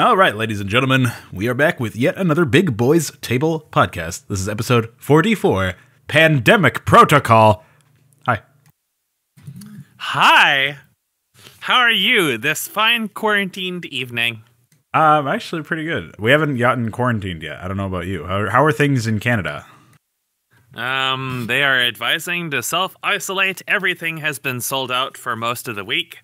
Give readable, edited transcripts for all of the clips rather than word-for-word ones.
All right, ladies and gentlemen, we are back with yet another Big Boys Table podcast. This is episode 44, Pandemic Protocol. Hi. Hi. How are you this fine quarantined evening? Actually pretty good. We haven't gotten quarantined yet. I don't know about you. How are things in Canada? They are advising to self-isolate. Everything has been sold out for most of the week,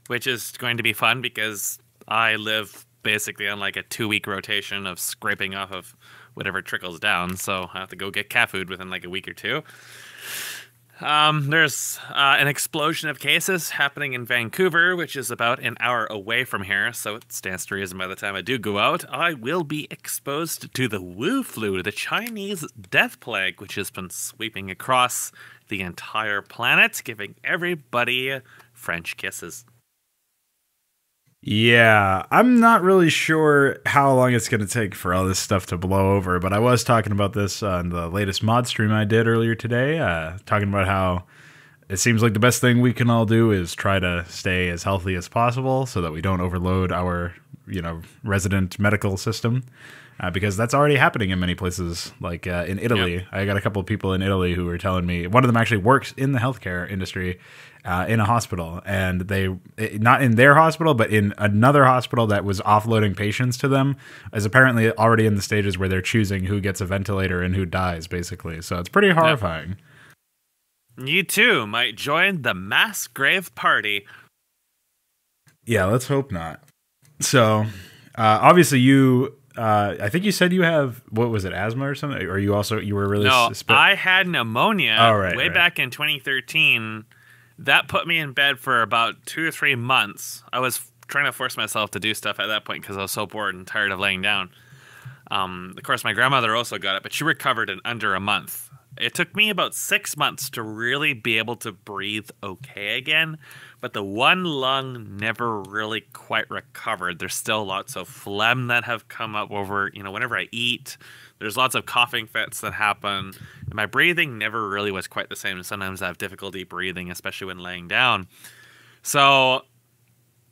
which is going to be fun because I live basically on like a 2-week rotation of scraping off of whatever trickles down, so I have to go get cat food within like a week or two. There's an explosion of cases happening in Vancouver, which is about an hour away from here, so it stands to reason by the time I do go out, I will be exposed to the Wu flu, the Chinese death plague, which has been sweeping across the entire planet, giving everybody French kisses. Yeah, I'm not really sure how long it's going to take for all this stuff to blow over, but I was talking about this on the latest mod stream I did earlier today, talking about how it seems like the best thing we can all do is try to stay as healthy as possible so that we don't overload our, resident medical system, because that's already happening in many places, like in Italy. Yep. I got a couple of people in Italy who were telling me, one of them actually works in the healthcare industry, in a hospital, and not in their hospital, but in another hospital that was offloading patients to them, is apparently already in the stages where they're choosing who gets a ventilator and who dies, basically. So it's pretty horrifying. You too might join the mass grave party. Yeah, let's hope not. So, obviously you, I think you said you have, what was it, asthma or something? Or you were really... No, I had pneumonia way back in 2013. That put me in bed for about 2 or 3 months. I was trying to force myself to do stuff at that point because I was so bored and tired of laying down. Of course, my grandmother also got it, but she recovered in under a month. It took me about 6 months to really be able to breathe okay again, but the one lung never really quite recovered. There's still lots of phlegm that have come up over, whenever I eat. There's lots of coughing fits that happen. And my breathing never really was quite the same. Sometimes I have difficulty breathing, especially when laying down. So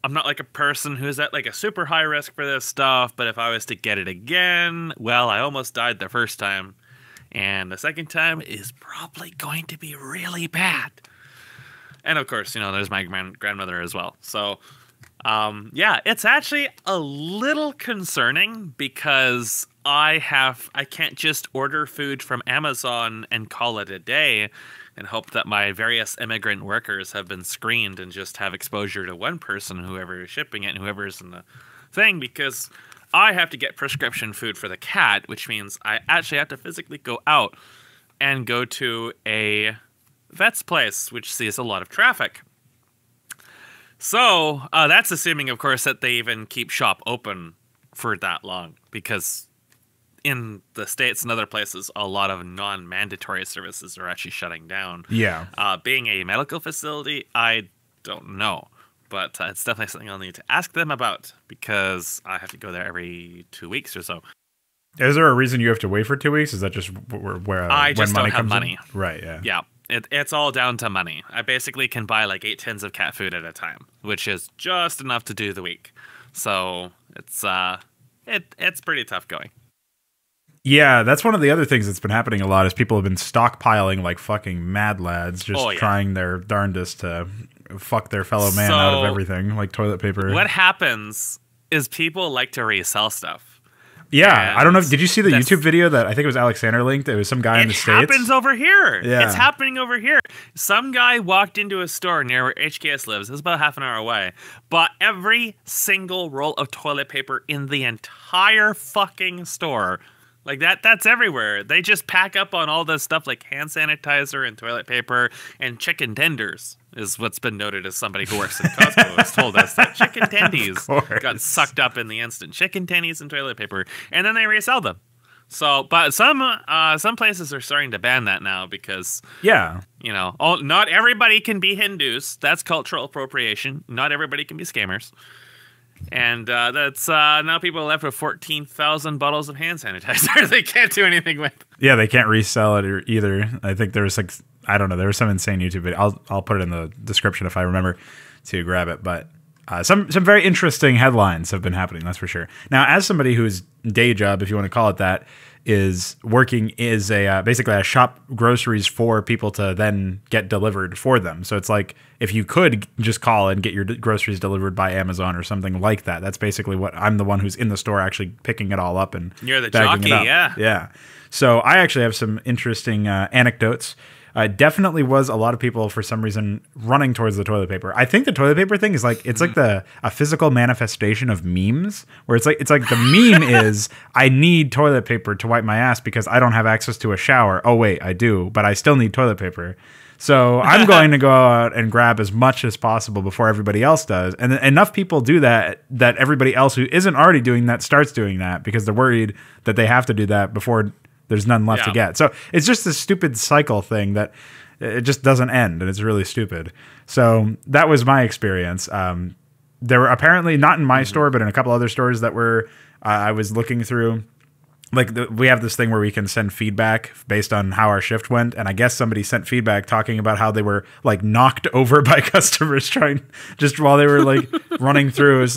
I'm not like a person who's at like a super high risk for this stuff, but if I was to get it again, well, I almost died the first time. And the second time is probably going to be really bad. And of course, there's my grandmother as well. So, yeah, it's actually a little concerning because I can't just order food from Amazon and call it a day and hope that my various immigrant workers have been screened and just have exposure to one person, whoever is shipping it and whoever's in the thing, because I have to get prescription food for the cat, which means I actually have to physically go out and go to a vet's place, which sees a lot of traffic. So that's assuming, of course, that they even keep shop open for that long, because in the States and other places, a lot of non-mandatory services are actually shutting down. Yeah. Being a medical facility, I don't know. But it's definitely something I'll need to ask them about because I have to go there every 2 weeks or so. Is there a reason you have to wait for 2 weeks? Is that just where I just when money don't have comes money? In? Right, yeah. Yeah, it's all down to money. I basically can buy like 8 tins of cat food at a time, which is just enough to do the week. So it's pretty tough going. Yeah, that's one of the other things that's been happening a lot is people have been stockpiling like fucking mad lads, just trying their darndest to fuck their fellow man out of everything, like toilet paper. What happens is people like to resell stuff. Yeah, I don't know. Did you see the YouTube video that I think it was Alexander linked? It was some guy in the States. It happens over here. Yeah. It's happening over here. Some guy walked into a store near where HKS lives. It's about half an hour away. Bought every single roll of toilet paper in the entire fucking store. Like that's everywhere. They just pack up on all this stuff like hand sanitizer and toilet paper and chicken tenders is what's been noted as somebody who works in Costco has told us that chicken tendies got sucked up in the instant. Chicken tendies and toilet paper, and then they resell them. So, but some places are starting to ban that now because not everybody can be Hindus. That's cultural appropriation. Not everybody can be scammers. And that's now people are left with 14,000 bottles of hand sanitizer they can't do anything with. Yeah, they can't resell it either. I think there was like, I don't know, there was some insane YouTube video. I'll put it in the description if I remember to grab it. But Some very interesting headlines have been happening, that's for sure. Now, as somebody whose day job, if you want to call it that, is working is basically I shop groceries for people to then get delivered for them. So it's like if you could just call and get your groceries delivered by Amazon or something like that. That's basically what I'm the one who's in the store actually picking it all up and you're the bagging jockey, it up. Yeah. So I actually have some interesting anecdotes. Definitely was a lot of people for some reason running towards the toilet paper. I think the toilet paper thing is like it's like a physical manifestation of memes where it's like the meme is I need toilet paper to wipe my ass because I don't have access to a shower. Oh wait, I do, but I still need toilet paper. So I'm going to go out and grab as much as possible before everybody else does. And enough people do that everybody else who isn't already doing that starts doing that because they're worried that they have to do that before there's none left to get. So it's just this stupid cycle thing that it just doesn't end, and it's really stupid. So that was my experience. There were apparently not in my store, but in a couple other stores that were I was looking through. Like we have this thing where we can send feedback based on how our shift went, and I guess somebody sent feedback talking about how they were like knocked over by customers trying just while they were like running through.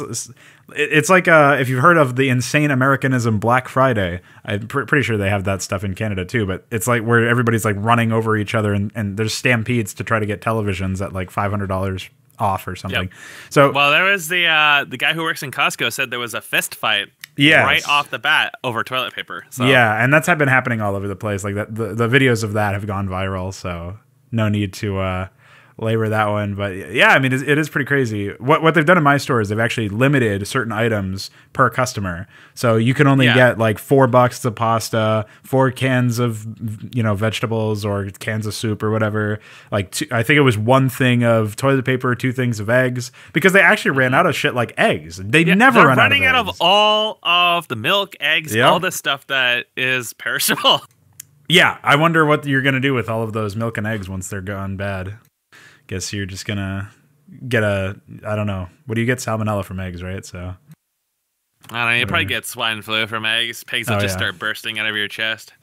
It's like if you've heard of the insane Americanism Black Friday, I'm pretty sure they have that stuff in Canada too. But it's like where everybody's like running over each other, and there's stampedes to try to get televisions at like $500 off or something. Yep. So well, there was the guy who works in Costco said there was a fist fight. Yes. Right off the bat over toilet paper. So. Yeah, and that's been happening all over the place. Like that, the videos of that have gone viral. So no need to labor that one. But yeah, I mean, it is pretty crazy. What they've done in my store is they've actually limited certain items per customer. So you can only get like $4 of pasta, 4 cans of vegetables or cans of soup or whatever. Like I think it was 1 thing of toilet paper, 2 things of eggs, because they actually ran out of shit like eggs. They never run out of eggs. They're running out of all of the milk, eggs, all this stuff that is perishable. Yeah, I wonder what you're gonna do with all of those milk and eggs once they're gone bad. Guess you're just gonna get I don't know. What do you get? Salmonella from eggs, right? So I don't know. You probably get swine flu from eggs. Pigs will just start bursting out of your chest.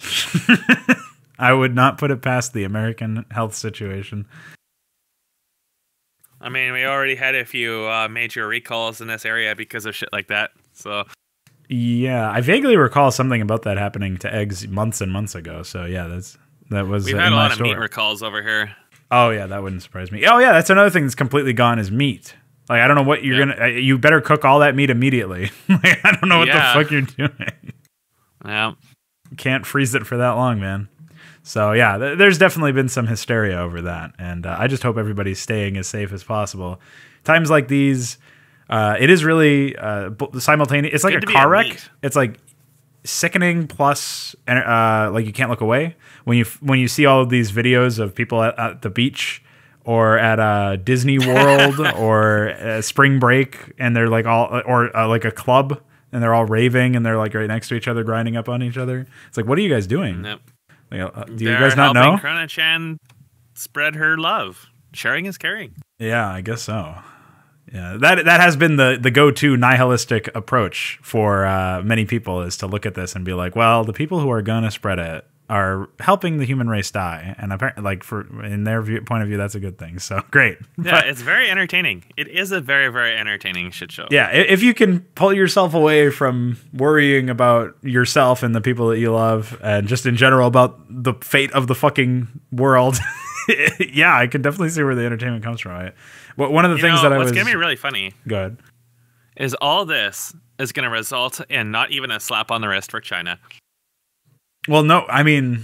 I would not put it past the American health situation. I mean, we already had a few major recalls in this area because of shit like that. So yeah, I vaguely recall something about that happening to eggs months and months ago. So yeah, that was. We've had a lot of meat recalls over here. Oh yeah, that wouldn't surprise me. Oh yeah, that's another thing that's completely gone is meat. Like I don't know what you're gonna. You better cook all that meat immediately. Like, I don't know what the fuck you're doing. Yeah, you can't freeze it for that long, man. So yeah, there's definitely been some hysteria over that, and I just hope everybody's staying as safe as possible. Times like these, it is really simultaneous. It's like a car wreck. It's like sickening plus like you can't look away when you see all of these videos of people at the beach or at Disney World or spring break, and they're like all or like a club, and they're all raving and they're like right next to each other, grinding up on each other. It's like, what are you guys doing? Yep. Like, do you guys not know? Krona-chan spread her love. Sharing is caring. Yeah, I guess so. Yeah, that has been the go-to nihilistic approach for many people, is to look at this and be like, well, the people who are gonna spread it are helping the human race die, and apparently, like in their point of view, that's a good thing. So great. Yeah, it's very entertaining. It is a very, very entertaining shit show. Yeah, if you can pull yourself away from worrying about yourself and the people that you love, and just in general about the fate of the fucking world, yeah, I can definitely see where the entertainment comes from. Right? But one of the things that I was... What's going to be really funny... Go ahead. ...is all this is going to result in not even a slap on the wrist for China. Well, no, I mean,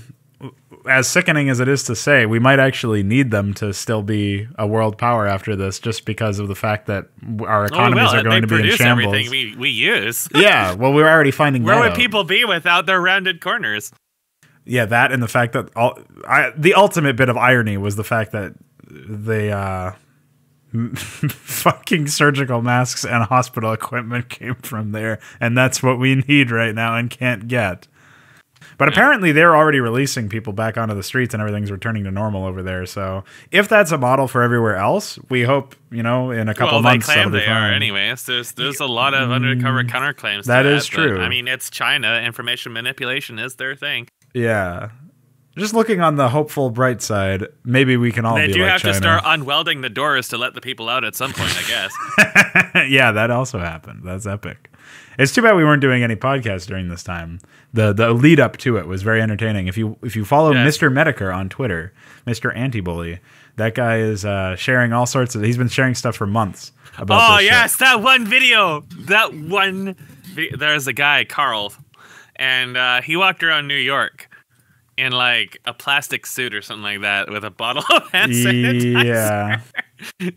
as sickening as it is to say, we might actually need them to still be a world power after this, just because of the fact that our economies are going to be in shambles. Everything we use. Yeah, well, we're already finding that out. Where would people be without their rounded corners? Yeah, that and the fact that... the ultimate bit of irony was the fact that they... fucking surgical masks and hospital equipment came from there, and that's what we need right now and can't get. But apparently they're already releasing people back onto the streets and everything's returning to normal over there. So if that's a model for everywhere else, we hope, in a couple months they claim they are anyways. There's a lot of undercover counterclaims. That is true. I mean, it's China. Information manipulation is their thing. Yeah. just looking on the hopeful bright side, maybe we can all They be do like have China. to start unwelding the doors to let the people out at some point, I guess. Yeah, that also happened. That's epic. It's too bad we weren't doing any podcasts during this time. The lead up to it was very entertaining. If you follow Mr. Medicare on Twitter, Mr. Antibully, that guy is sharing all sorts of. He's been sharing stuff for months about. Oh this yes, shit. that one video. There's a guy, Carl, and he walked around New York in like a plastic suit or something like that with a bottle of hand sanitizer. Yeah.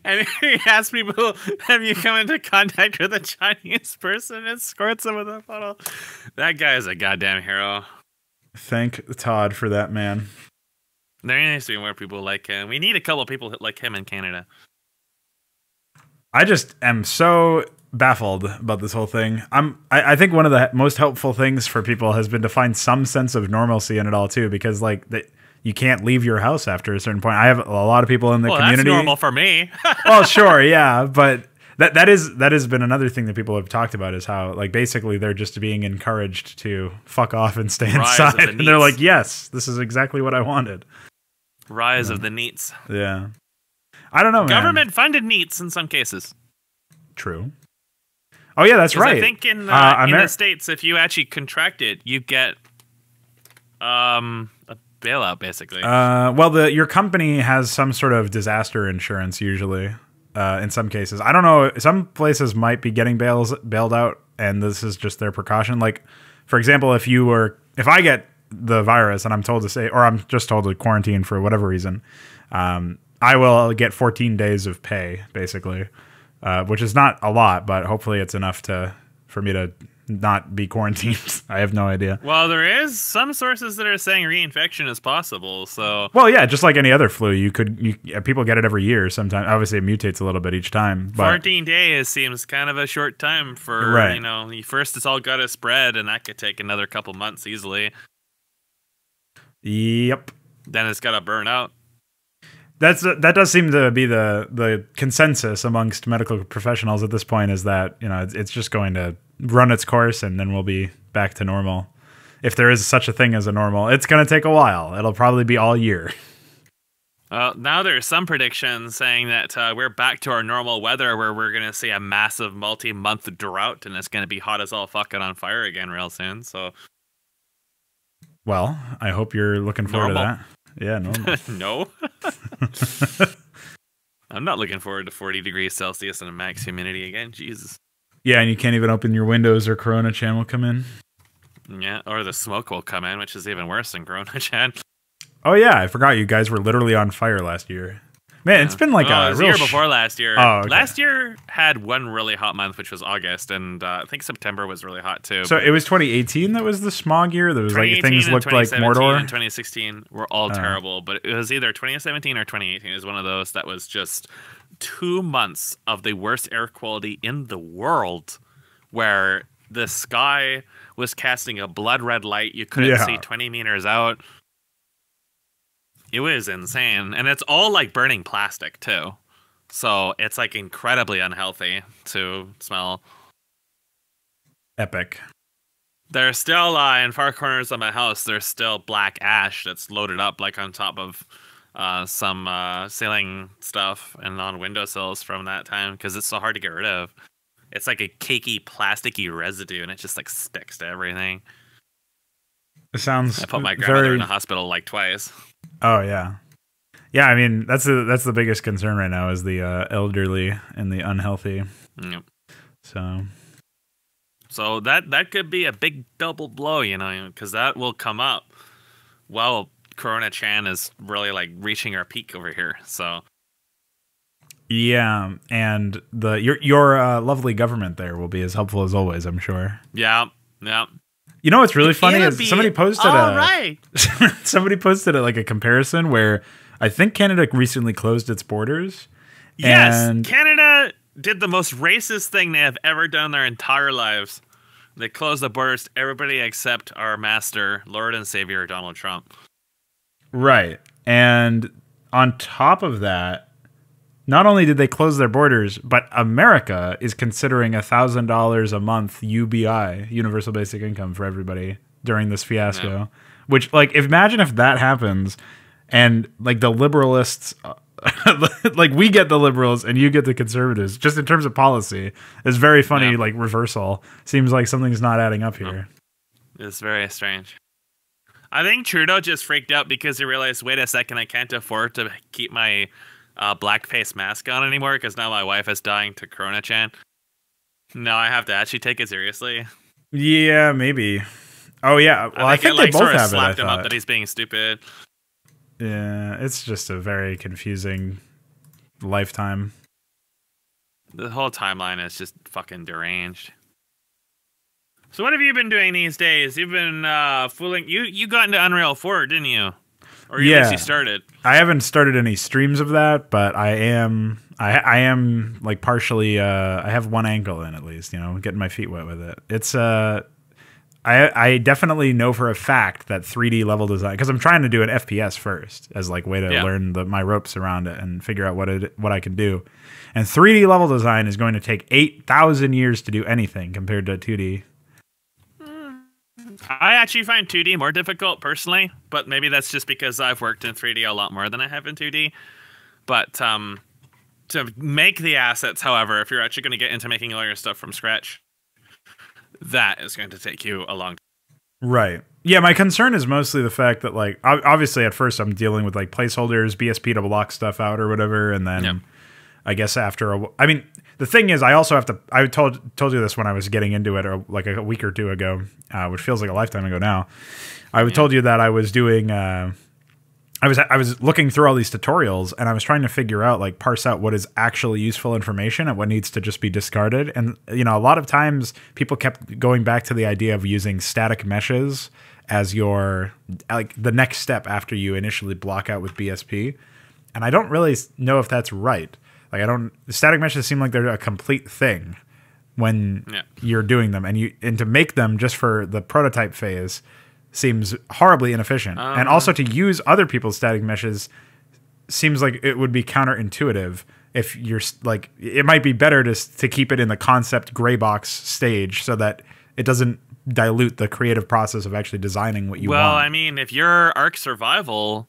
And he asked people, have you come into contact with a Chinese person, and squirts them with a bottle. That guy is a goddamn hero. Thank Todd for that, man. There needs to be more people like him. We need a couple of people like him in Canada. I just am so baffled about this whole thing. I think one of the most helpful things for people has been to find some sense of normalcy in it all too, because like you can't leave your house after a certain point. I have a lot of people in the community. That's normal for me. Well, sure, yeah, but that has been another thing that people have talked about, is how like basically they're just being encouraged to fuck off and stay inside, and they're like, yes, this is exactly what I wanted. Rise of the NEETs. Yeah, I don't know, man. Government funded NEETs in some cases. True. Oh yeah, that's right. I think in the States, if you actually contract it, you get a bailout, basically. Well, your company has some sort of disaster insurance usually. In some cases, I don't know. Some places might be getting bailed out, and this is just their precaution. Like, for example, if I get the virus and I'm told to say, or I'm just told to quarantine for whatever reason, I will get 14 days of pay, basically, which is not a lot, but hopefully it's enough for me to not be quarantined. I have no idea. Well, there is some sources that are saying reinfection is possible. So, well, yeah, just like any other flu, people get it every year. Sometimes, obviously, it mutates a little bit each time. But 14 days seems kind of a short time for First, it's all got to spread, and that could take another couple months easily. Yep. Then it's got to burn out. That does seem to be the consensus amongst medical professionals at this point, is that it's just going to run its course, and then we'll be back to normal. If there is such a thing as a normal, it's going to take a while. It'll probably be all year. Now there's some predictions saying that we're back to our normal weather, where we're going to see a massive multi-month drought, and it's going to be hot as all fucking on fire again real soon. So, well, I hope you're looking forward to that. Yeah, normal. No. I'm not looking forward to 40 degrees Celsius and a max humidity again. Jesus. Yeah, and you can't even open your windows, or Corona Chan will come in. Yeah, or the smoke will come in, which is even worse than Corona Chan. Oh yeah, I forgot you guys were literally on fire last year. Man, yeah. It's been like a real year before last year. Oh, okay. Last year had one really hot month, which was August, and I think September was really hot too. So it was 2018 that was the smog year. That was like things looked like Mordor. And 2016 were all terrible, but it was either 2017 or 2018. It was one of those that was just 2 months of the worst air quality in the world, where the sky was casting a blood red light. You couldn't see 20 meters out. It was insane. And it's all like burning plastic too. So it's like incredibly unhealthy to smell. Epic. There's still, in far corners of my house, there's still black ash that's loaded up like on top of some ceiling stuff and on windowsills from that time, because it's so hard to get rid of. It's like a cakey, plasticky residue, and it just like sticks to everything. It sounds. I put my grandmother in the hospital like twice. Oh yeah, yeah. I mean, that's the biggest concern right now, is the elderly and the unhealthy. Yep. So that could be a big double blow, because that will come up while Corona Chan is really like reaching our peak over here. So. Yeah, and your lovely government there will be as helpful as always, I'm sure. Yeah. You know what's really funny is somebody posted somebody posted like a comparison where I think Canada recently closed its borders. Yes, and Canada did the most racist thing they have ever done in their entire lives. They closed the borders to everybody except our master, Lord and Savior, Donald Trump. Right. And on top of that, not only did they close their borders, but America is considering $1,000 a month UBI, Universal Basic Income, for everybody during this fiasco, Which, like, imagine if that happens, and like the liberalists, like we get the liberals and you get the conservatives. Just in terms of policy, it's very funny. Like reversal seems like something's not adding up here. It's very strange. I think Trudeau just freaked out because he realized, wait a second, I can't afford to keep my blackface mask on anymore because now my wife is dying to Corona-chan. Now I have to actually take it seriously. Yeah, maybe. Oh yeah, well I think they both have it. Slapped him up that he's being stupid. Yeah, it's just a very confusing lifetime. The whole timeline is just fucking deranged. So what have you been doing these days? You've been fooling. You got into Unreal 4, didn't you? Or you actually started? I haven't started any streams of that, but I am like partially. I have one ankle in at least. You know, getting my feet wet with it. It's I definitely know for a fact that 3D level design, because I'm trying to do an FPS first as like way to learn my ropes around it and figure out what I can do. And 3D level design is going to take 8,000 years to do anything compared to 2D. I actually find 2D more difficult personally, but maybe that's just because I've worked in 3D a lot more than I have in 2D. But to make the assets, however, if you're actually going to get into making all your stuff from scratch, that is going to take you a long time. Right. Yeah, my concern is mostly the fact that, like, obviously at first I'm dealing with like placeholders, BSP to block stuff out or whatever, and then I guess after I mean, the thing is, I also have to. I told you this when I was getting into it, or like a week or two ago, which feels like a lifetime ago now. I told you that I was doing. I was looking through all these tutorials, and I was trying to figure out, like, parse out what is actually useful information and what needs to just be discarded. And you know, a lot of times people kept going back to the idea of using static meshes as your like the next step after you initially block out with BSP, and I don't really know if that's right. Like, the static meshes seem like they're a complete thing when you're doing them, and to make them just for the prototype phase seems horribly inefficient. And also to use other people's static meshes seems like it would be counterintuitive. If you're like, it might be better to keep it in the concept gray box stage so that it doesn't dilute the creative process of actually designing what you want. Well, I mean, if you're Ark Survival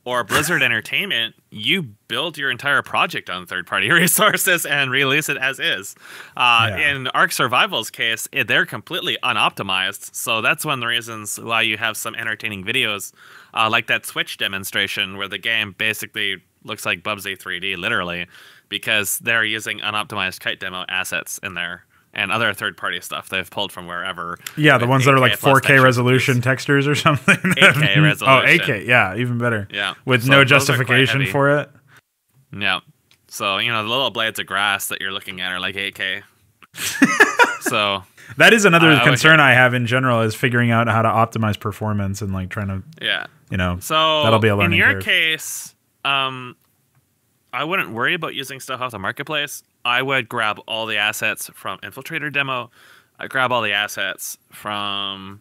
or Blizzard Entertainment, you build your entire project on third-party resources and release it as is. In Ark Survival's case, they're completely unoptimized, so that's one of the reasons why you have some entertaining videos, like that Twitch demonstration where the game basically looks like Bubsy 3D, literally, because they're using unoptimized kite demo assets in there. And other third-party stuff they've pulled from wherever. Yeah, the ones that are like 4K resolution textures or something. 8K resolution. Oh, 8K, yeah, even better. Yeah. With no justification for it. Yeah. So, you know, the little blades of grass that you're looking at are like 8K. So that is another concern I have in general, is figuring out how to optimize performance and like trying to, you know, so that'll be a learning curve. In your case, I wouldn't worry about using stuff off the marketplace. I would grab all the assets from Infiltrator demo. I grab all the assets from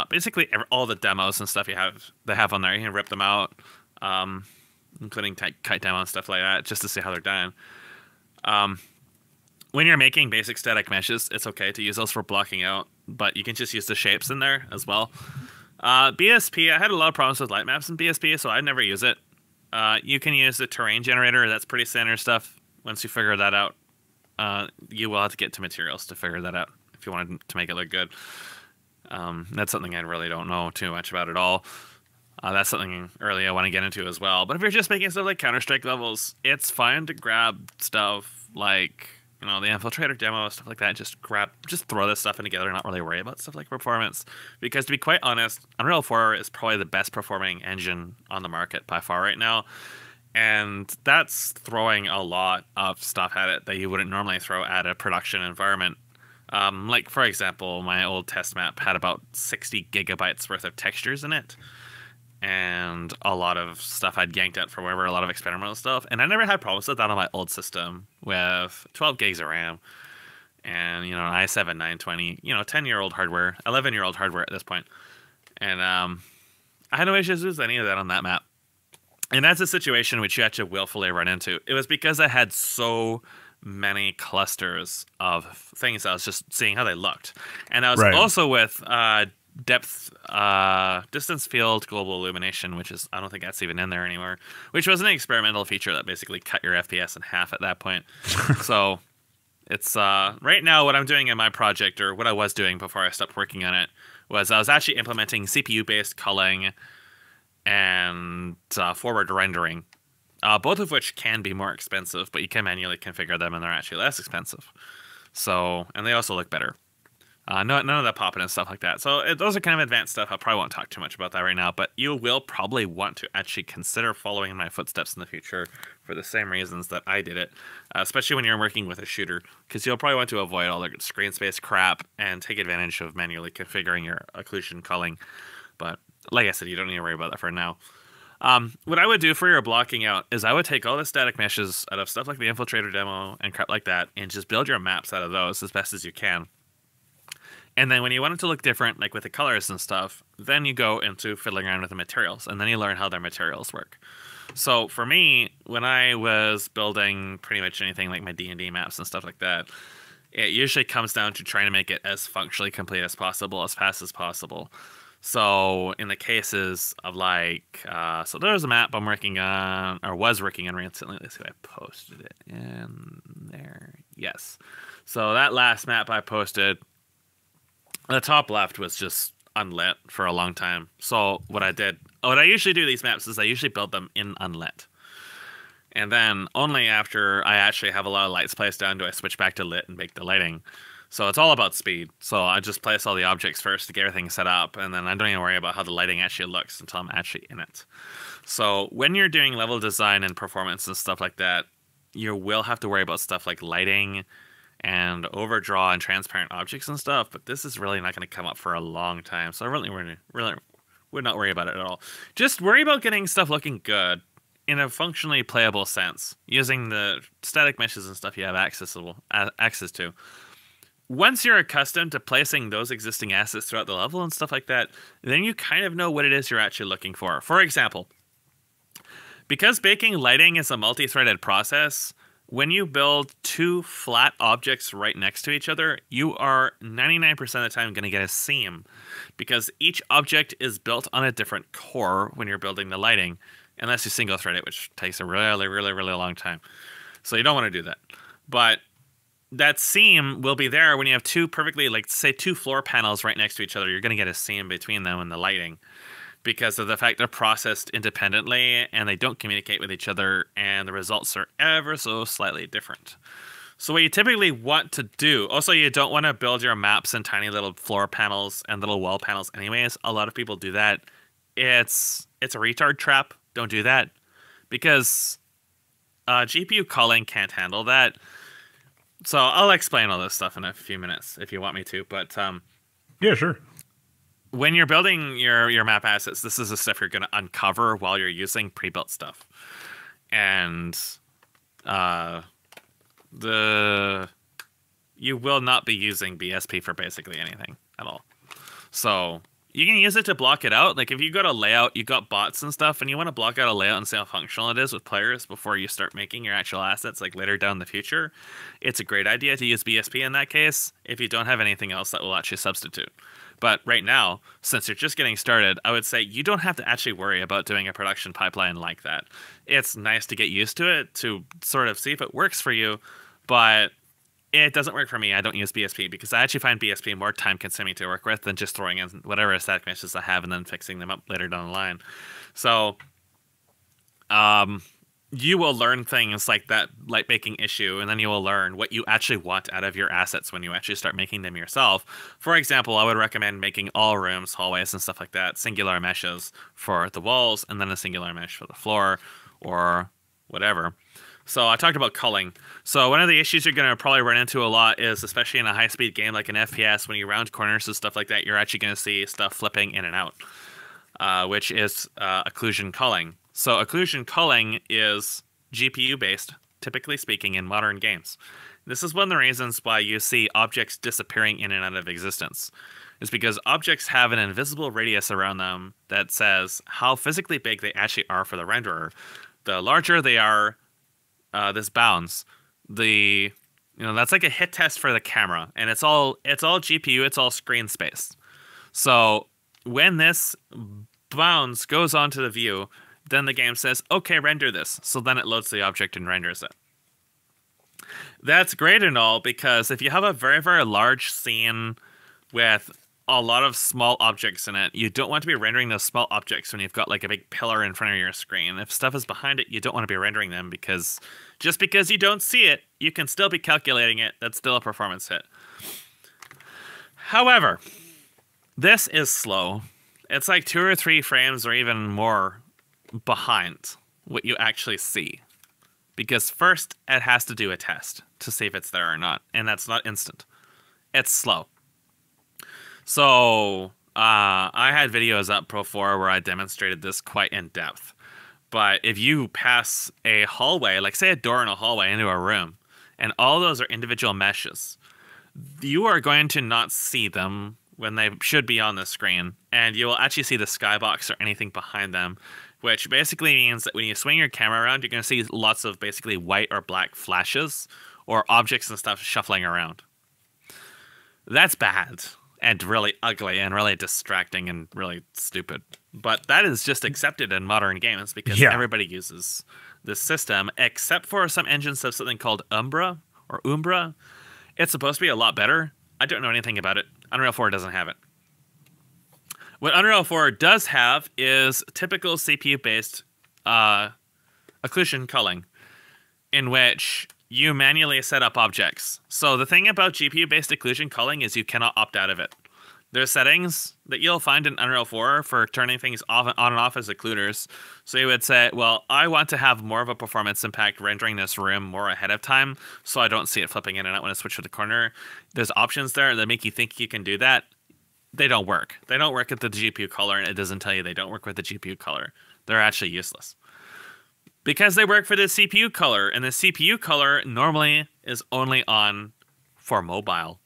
basically all the demos and stuff they have on there. You can rip them out, including kite demo and stuff like that, just to see how they're done. When you're making basic static meshes, it's okay to use those for blocking out, but you can just use the shapes in there as well. BSP, I had a lot of problems with light maps in BSP, so I'd never use it. You can use the terrain generator. That's pretty standard stuff. Once you figure that out, you will have to get to materials to figure that out if you wanted to make it look good. That's something I really don't know too much about at all. That's something early I want to get into as well. But if you're just making stuff like Counter-Strike levels, it's fine to grab stuff like, you know, the Infiltrator demo, stuff like that. Just throw this stuff in together and not really worry about stuff like performance. Because to be quite honest, Unreal 4 is probably the best performing engine on the market by far right now. And that's throwing a lot of stuff at it that you wouldn't normally throw at a production environment. Like, for example, my old test map had about 60 gigabytes worth of textures in it. And a lot of stuff I'd yanked out from wherever, a lot of experimental stuff. And I never had problems with that on my old system with 12 gigs of RAM. And, you know, an i7 920, you know, 10-year-old hardware, 11-year-old hardware at this point. And I had no issues with any of that on that map. And that's a situation which you had to willfully run into. It was because I had so many clusters of things. I was just seeing how they looked. And I was also with depth, distance field global illumination, which is, I don't think that's even in there anymore, which was an experimental feature that basically cut your FPS in half at that point. So it's right now what I'm doing in my project, or what I was doing before I stopped working on it, was I was actually implementing CPU-based culling and forward rendering, both of which can be more expensive, but you can manually configure them and they're actually less expensive. So, and they also look better. None of that popping and stuff like that. So those are kind of advanced stuff. I probably won't talk too much about that right now, but you will probably want to actually consider following in my footsteps in the future for the same reasons that I did it, especially when you're working with a shooter, because you'll probably want to avoid all the screen space crap and take advantage of manually configuring your occlusion culling. But like I said, you don't need to worry about that for now. What I would do for your blocking out is I would take all the static meshes out of stuff like the Infiltrator demo and crap like that and just build your maps out of those as best as you can. And then when you want it to look different, like with the colors and stuff, then you go into fiddling around with the materials, and then you learn how their materials work. So for me, when I was building pretty much anything like my D&D maps and stuff like that, it usually comes down to trying to make it as functionally complete as possible, as fast as possible. So in the cases of like, so there's a map I'm working on, or was working on recently. Let's see if I posted it in there. Yes. So that last map I posted, the top left was just unlit for a long time. So what I usually do these maps is I usually build them in unlit. And then only after I actually have a lot of lights placed down do I switch back to lit and make the lighting. So it's all about speed. So I just place all the objects first to get everything set up, and then I don't even worry about how the lighting actually looks until I'm actually in it. So when you're doing level design and performance and stuff like that, you will have to worry about stuff like lighting and overdraw and transparent objects and stuff, but this is really not going to come up for a long time, so I really would not worry about it at all. Just worry about getting stuff looking good in a functionally playable sense, using the static meshes and stuff you have access to. Once you're accustomed to placing those existing assets throughout the level and stuff like that, then you kind of know what it is you're actually looking for. For example, because baking lighting is a multi-threaded process, when you build two flat objects right next to each other, you are 99% of the time going to get a seam, because each object is built on a different core when you're building the lighting, unless you single thread it, which takes a really, really, really long time. So you don't want to do that. But that seam will be there when you have two perfectly, like say two floor panels right next to each other. You're going to get a seam between them in the lighting, because of the fact they're processed independently and they don't communicate with each other, and the results are ever so slightly different. So what you typically want to do, also you don't want to build your maps in tiny little floor panels and little wall panels anyways. A lot of people do that. It's a retard trap. Don't do that, because GPU culling can't handle that. So I'll explain all this stuff in a few minutes if you want me to, but yeah, sure. When you're building your map assets, this is the stuff you're going to uncover while you're using pre-built stuff. And you will not be using BSP for basically anything at all. So you can use it to block it out. Like if you go to layout, you got bots and stuff, and you want to block out a layout and see how functional it is with players before you start making your actual assets like later down the future. It's a great idea to use BSP in that case if you don't have anything else that will actually substitute. But right now, since you're just getting started, I would say you don't have to actually worry about doing a production pipeline like that. It's nice to get used to it, to sort of see if it works for you, but it doesn't work for me. I don't use BSP because I actually find BSP more time consuming to work with than just throwing in whatever static meshes I have and then fixing them up later down the line. So, you will learn things like that light baking issue, and then you will learn what you actually want out of your assets when you actually start making them yourself. For example, I would recommend making all rooms, hallways, and stuff like that singular meshes for the walls, and then a singular mesh for the floor, or whatever. So I talked about culling. So one of the issues you're going to probably run into a lot is, especially in a high-speed game like an FPS, when you round corners and stuff like that, you're actually going to see stuff flipping in and out, which is occlusion culling. So occlusion culling is GPU-based, typically speaking, in modern games. This is one of the reasons why you see objects disappearing in and out of existence. It's because objects have an invisible radius around them that says how physically big they actually are for the renderer. The larger they are, this bounds. That's like a hit test for the camera, and it's all GPU, it's all screen space. So when this bounds goes onto the view, then the game says, okay, render this. So then it loads the object and renders it. That's great and all, because if you have a very, very large scene with a lot of small objects in it, you don't want to be rendering those small objects when you've got like a big pillar in front of your screen. If stuff is behind it, you don't want to be rendering them, because just because you don't see it, you can still be calculating it. That's still a performance hit. However, this is slow. It's like 2 or 3 frames or even more behind what you actually see. Because first, it has to do a test to see if it's there or not. And that's not instant. It's slow. So, I had videos up before where I demonstrated this quite in depth. But if you pass a hallway, like say a door in a hallway into a room, and all those are individual meshes, you are going to not see them when they should be on the screen. And you will actually see the skybox or anything behind them, which basically means that when you swing your camera around, you're going to see lots of basically white or black flashes or objects and stuff shuffling around. That's bad and really ugly and really distracting and really stupid. But that is just accepted in modern games because everybody uses this system, except for some engines have something called Umbra or Umbra. It's supposed to be a lot better. I don't know anything about it. Unreal 4 doesn't have it. What Unreal 4 does have is typical CPU-based occlusion culling, in which you manually set up objects. So the thing about GPU-based occlusion culling is you cannot opt out of it. There's settings that you'll find in Unreal 4 for turning things off on and off as occluders. So you would say, well, I want to have more of a performance impact rendering this room more ahead of time, so I don't see it flipping in and out when I switch to the corner. There's options there that make you think you can do that. They don't work. They don't work at the GPU color, and it doesn't tell you they don't work with the GPU color. They're actually useless. Because they work for the CPU color, and the CPU color normally is only on for mobile.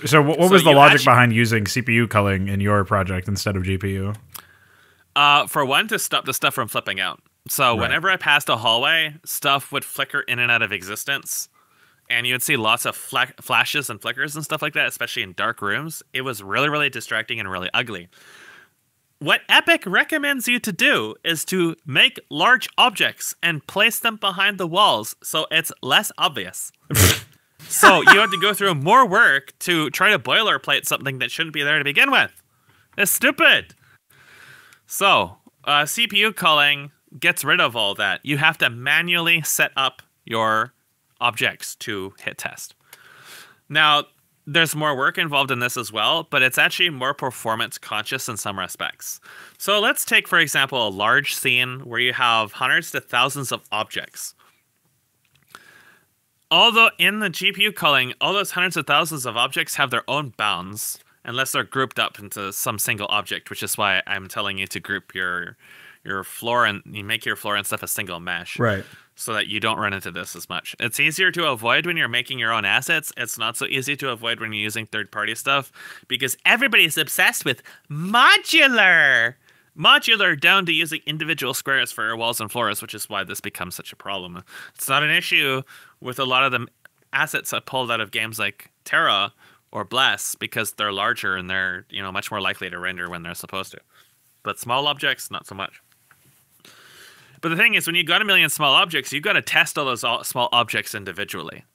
So what was the logic behind using CPU culling in your project instead of GPU? For one, to stop the stuff from flipping out. So whenever I passed a hallway, stuff would flicker in and out of existence. And you would see lots of flashes and flickers and stuff like that, especially in dark rooms. It was really, really distracting and really ugly. What Epic recommends you to do is to make large objects and place them behind the walls so it's less obvious. So you have to go through more work to try to boilerplate something that shouldn't be there to begin with. It's stupid. So CPU culling gets rid of all that. You have to manually set up your objects to hit test. Now, there's more work involved in this as well, but it's actually more performance conscious in some respects. So let's take, for example, a large scene where you have hundreds to thousands of objects. Although in the GPU culling, all those hundreds of thousands of objects have their own bounds, unless they're grouped up into some single object, which is why I'm telling you to group your floor and you make your floor and stuff a single mesh. Right. So that you don't run into this as much. It's easier to avoid when you're making your own assets. It's not so easy to avoid when you're using third-party stuff because everybody's obsessed with modular. Modular down to using individual squares for your walls and floors, which is why this becomes such a problem. It's not an issue with a lot of the assets I pulled out of games like Terra or Bless because they're larger and they're, much more likely to render when they're supposed to. But small objects, not so much. But the thing is, when you got a million small objects, you got to test all those small objects individually.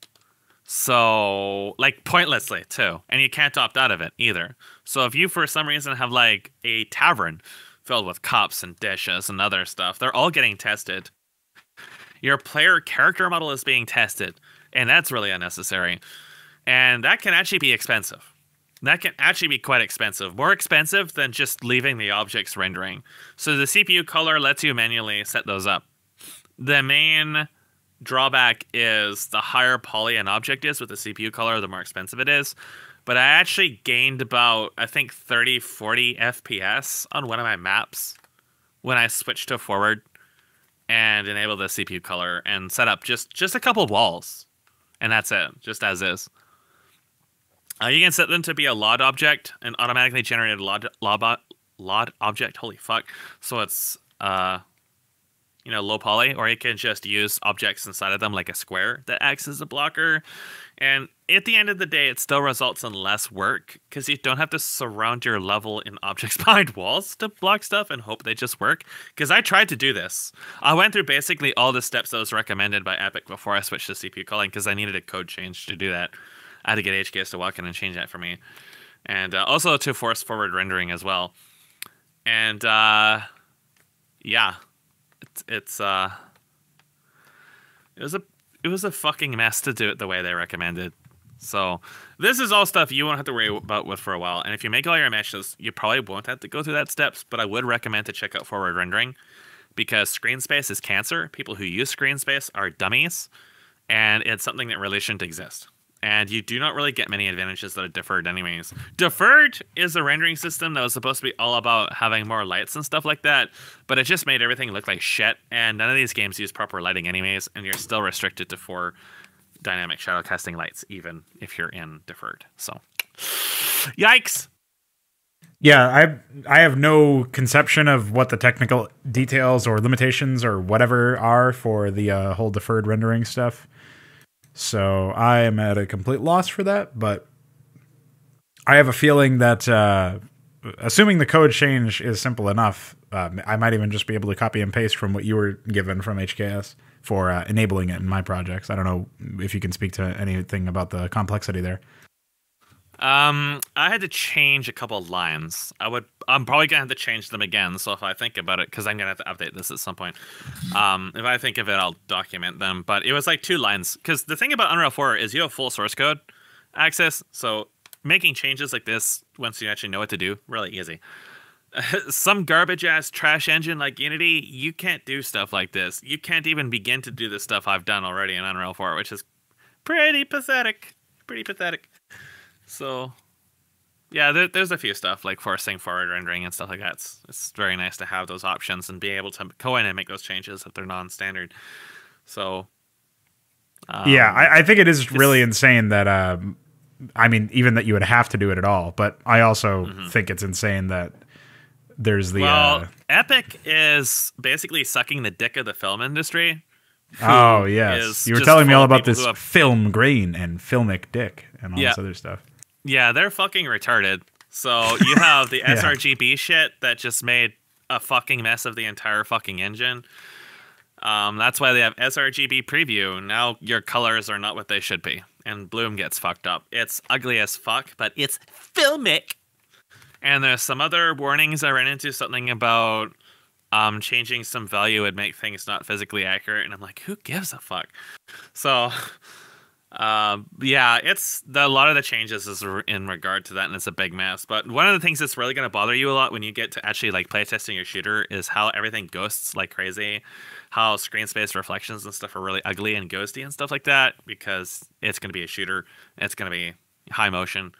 So, like, pointlessly, too. And you can't opt out of it, either. So if you, for some reason, have, like, a tavern filled with cups and dishes and other stuff, they're all getting tested. Your player character model is being tested. And that's really unnecessary. And that can actually be expensive. That can actually be quite expensive. More expensive than just leaving the objects rendering. So the CPU color lets you manually set those up. The main drawback is the higher poly an object is with the CPU color, the more expensive it is. But I actually gained about, I think, 30, 40 FPS on one of my maps when I switched to forward and enabled the CPU color and set up just a couple walls. And that's it, just as is. You can set them to be a LOD object, an automatically generated LOD object. Holy fuck. So it's, low poly, or you can just use objects inside of them like a square that acts as a blocker. And at the end of the day, it still results in less work because you don't have to surround your level in objects behind walls to block stuff and hope they just work. Because I tried to do this. I went through basically all the steps that was recommended by Epic before I switched to CPU culling because I needed a code change to do that. I had to get HKS to walk in and change that for me. And also to force forward rendering as well. And yeah, it was a fucking mess to do it the way they recommended. So this is all stuff you won't have to worry about with for a while. And if you make all your meshes, you probably won't have to go through that steps. But I would recommend to check out forward rendering because screen space is cancer. People who use screen space are dummies, and it's something that really shouldn't exist. And you do not really get many advantages that are deferred anyways. Deferred is a rendering system that was supposed to be all about having more lights and stuff like that, but it just made everything look like shit, and none of these games use proper lighting anyways, and you're still restricted to 4 dynamic shadow casting lights, even if you're in deferred. So, yikes! Yeah, I have no conception of what the technical details or limitations or whatever are for the whole deferred rendering stuff. So I am at a complete loss for that, but I have a feeling that assuming the code change is simple enough, I might even just be able to copy and paste from what you were given from HKS for enabling it in my projects. I don't know if you can speak to anything about the complexity there. I had to change a couple of lines. I'm probably gonna have to change them again. So if I think about it, because I'm gonna have to update this at some point. If I think of it, I'll document them. But it was like 2 lines. Because the thing about Unreal 4 is you have full source code access. So making changes like this, once you actually know what to do, really easy. Some garbage ass trash engine like Unity, you can't do stuff like this. You can't even begin to do the stuff I've done already in Unreal 4, which is pretty pathetic. Pretty pathetic. So, yeah, there's a few stuff like forcing forward rendering and stuff like that. It's very nice to have those options and be able to go in and make those changes if they're non-standard. So, yeah, I think it is really insane that, I mean, even that you would have to do it at all. But I also think it's insane that there's the... Well, Epic is basically sucking the dick of the film industry. Oh, yes. You were telling me all about this film grain and filmic dick and all this other stuff. Yeah, they're fucking retarded. So you have the sRGB shit that just made a fucking mess of the entire fucking engine. That's why they have sRGB preview. Now your colors are not what they should be. And Bloom gets fucked up. It's ugly as fuck, but it's filmic. And there's some other warnings I ran into, something about changing some value would make things not physically accurate. And I'm like, who gives a fuck? So... yeah, a lot of the changes is in regard to that, and it's a big mess. But one of the things that's really going to bother you a lot when you get to actually like playtesting your shooter is how everything ghosts like crazy, how screen space reflections and stuff are really ugly and ghosty and stuff like that, because it's going to be a shooter, it's going to be high motion,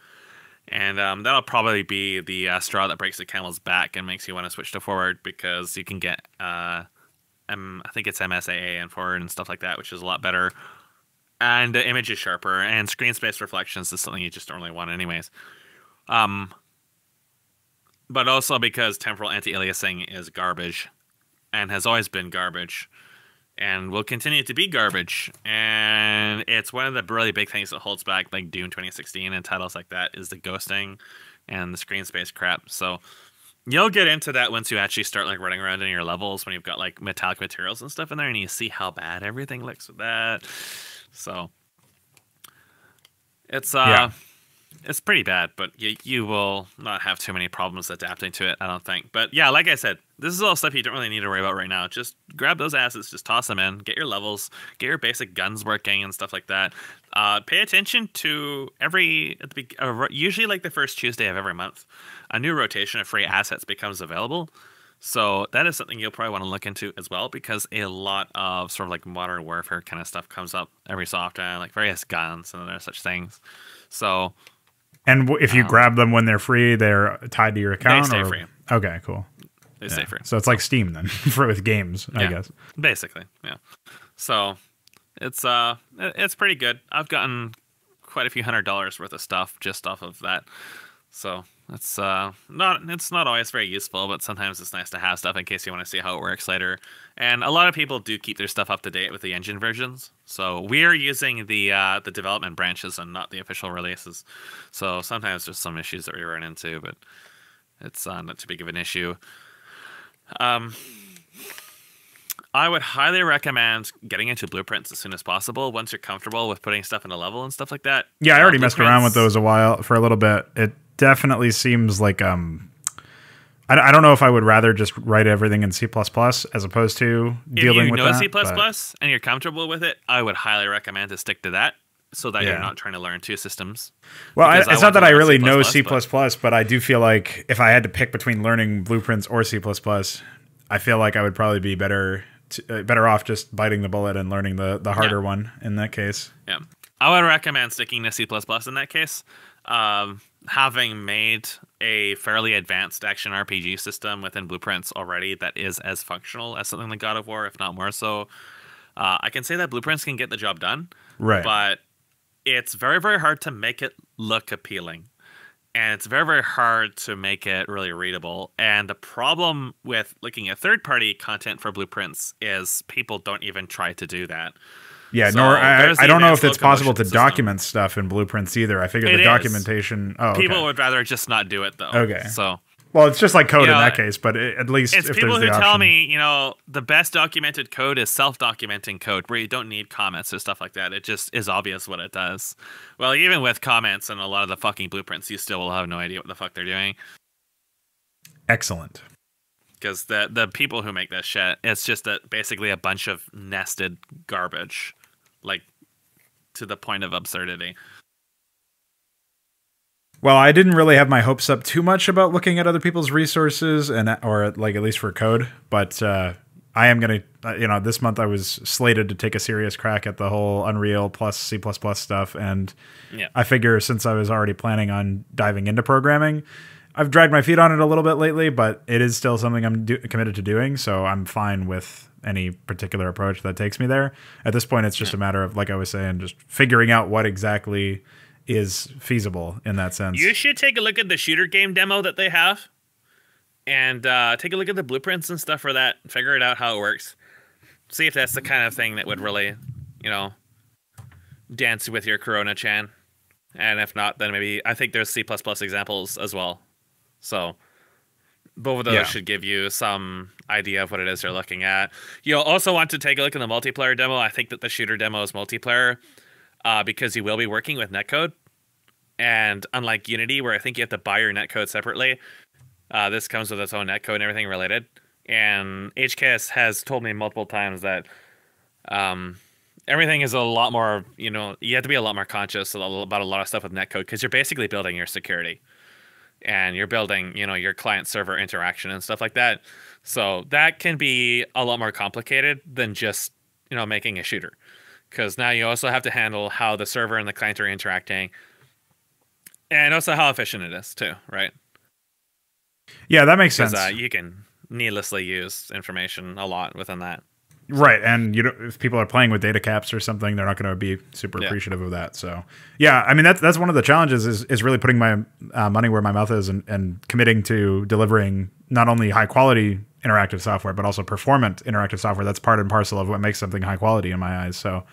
and that'll probably be the straw that breaks the camel's back and makes you want to switch to forward, because you can get I think it's MSAA and forward and stuff like that, which is a lot better. And the image is sharper, and screen space reflections is something you just don't really want anyways. But also because temporal anti-aliasing is garbage, and has always been garbage, and will continue to be garbage. And it's one of the really big things that holds back like Doom 2016 and titles like that is the ghosting and the screen space crap. So you'll get into that once you actually start like running around in your levels when you've got like metallic materials and stuff in there, and you see how bad everything looks with that. So it's it's pretty bad, but you will not have too many problems adapting to it, I don't think. But yeah, like I said, this is all stuff you don't really need to worry about right now. Just grab those assets, just toss them in, get your levels, get your basic guns working and stuff like that. Pay attention to usually like the first Tuesday of every month, a new rotation of free assets becomes available. So that is something you'll probably want to look into as well, because a lot of sort of like modern warfare kind of stuff comes up every so often, like various guns and other such things. So, and if you grab them when they're free, they're tied to your account? They stay free. Okay, cool. They stay free. So it's like Steam then, with games, I guess. Basically, yeah. So it's pretty good. I've gotten quite a few $100s worth of stuff just off of that. So it's not always very useful, but sometimes it's nice to have stuff in case you want to see how it works later. And a lot of people do keep their stuff up to date with the engine versions. So we're using the development branches and not the official releases. So sometimes there's some issues that we run into, but it's not too big of an issue. I would highly recommend getting into blueprints as soon as possible once you're comfortable with putting stuff in a level and stuff like that. Yeah, I already messed around with those for a little bit. It definitely seems like I don't know if I would rather just write everything in C++ as opposed to dealing with that. If you know C++ and you're comfortable with it, I would highly recommend to stick to that so that you're not trying to learn two systems. Well, it's not that I really know C++, but I do feel like if I had to pick between learning blueprints or C++, I feel like I would probably be better off just biting the bullet and learning the harder one in that case. Yeah, I would recommend sticking to C++ in that case. Having made a fairly advanced action RPG system within Blueprints already that is as functional as something like God of War, if not more so, I can say that Blueprints can get the job done. Right. But it's very, very hard to make it look appealing. And it's very, very hard to make it really readable. And the problem with looking at third-party content for Blueprints is people don't even try to do that. Yeah, so I don't know if it's possible to document stuff in Blueprints either. I figure the documentation... Oh, okay. People would rather just not do it, though. Okay. So... Well, it's just like code in that case, but at least it's if people there's the who option. tell me, the best documented code is self-documenting code where you don't need comments or stuff like that. It just is obvious what it does. Well, even with comments and a lot of the fucking blueprints, you still will have no idea what the fuck they're doing. Excellent. Because the people who make this shit, it's just basically a bunch of nested garbage, like to the point of absurdity. Well, I didn't really have my hopes up too much about looking at other people's resources or like at least for code, but I am going to, this month I was slated to take a serious crack at the whole Unreal plus C++ stuff. And I figure since I was already planning on diving into programming, I've dragged my feet on it a little bit lately, but it is still something I'm committed to doing. So I'm fine with any particular approach that takes me there. At this point, it's just a matter of, like I was saying, just figuring out what exactly is feasible in that sense. You should take a look at the shooter game demo that they have and take a look at the blueprints and stuff for that. Figure it out how it works. See if that's the kind of thing that would really, dance with your Corona-chan. And if not, then maybe I think there's C++ examples as well. So both of those should give you some idea of what it is you're looking at. You'll also want to take a look at the multiplayer demo. I think that the shooter demo is multiplayer. Because you will be working with netcode. And unlike Unity, where I think you have to buy your netcode separately, this comes with its own netcode and everything related. And HKS has told me multiple times that everything is a lot more, you have to be a lot more conscious about a lot of stuff with netcode because you're basically building your security. And you're building, your client-server interaction and stuff like that. So that can be a lot more complicated than just, making a shooter. Because now you also have to handle how the server and the client are interacting. And also how efficient it is, too, right? Yeah, that makes sense. You can needlessly use information a lot within that. Right, and if people are playing with data caps or something, they're not going to be super appreciative of that. So, yeah, I mean, that's one of the challenges is really putting my money where my mouth is and committing to delivering not only high-quality interactive software, but also performant interactive software. That's part and parcel of what makes something high quality in my eyes. So,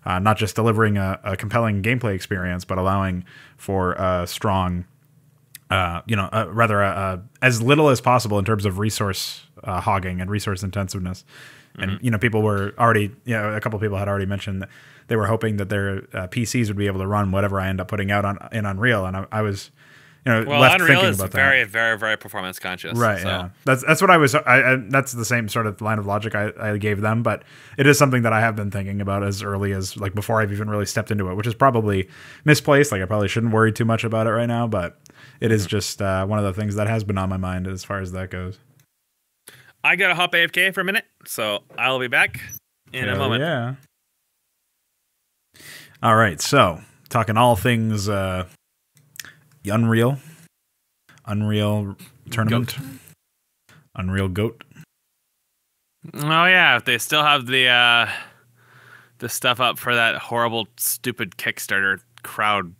not just delivering a compelling gameplay experience, but allowing for a strong, as little as possible in terms of resource hogging and resource intensiveness. And, people were already, a couple of people had already mentioned that they were hoping that their PCs would be able to run whatever I end up putting out in Unreal. And I was, left Unreal thinking is about very, that. very, very performance conscious. Right, so. yeah. That's what I was, that's the same sort of line of logic I gave them, but it is something that I have been thinking about as early as, like, before I've even really stepped into it, which is probably misplaced. Like, I probably shouldn't worry too much about it right now, but it is just one of the things that has been on my mind as far as that goes. I got to hop AFK for a minute, so I'll be back in a moment. Yeah. All right, so talking all things Unreal Tournament, Goat. Unreal Goat. Oh yeah, they still have the stuff up for that horrible, stupid Kickstarter crowd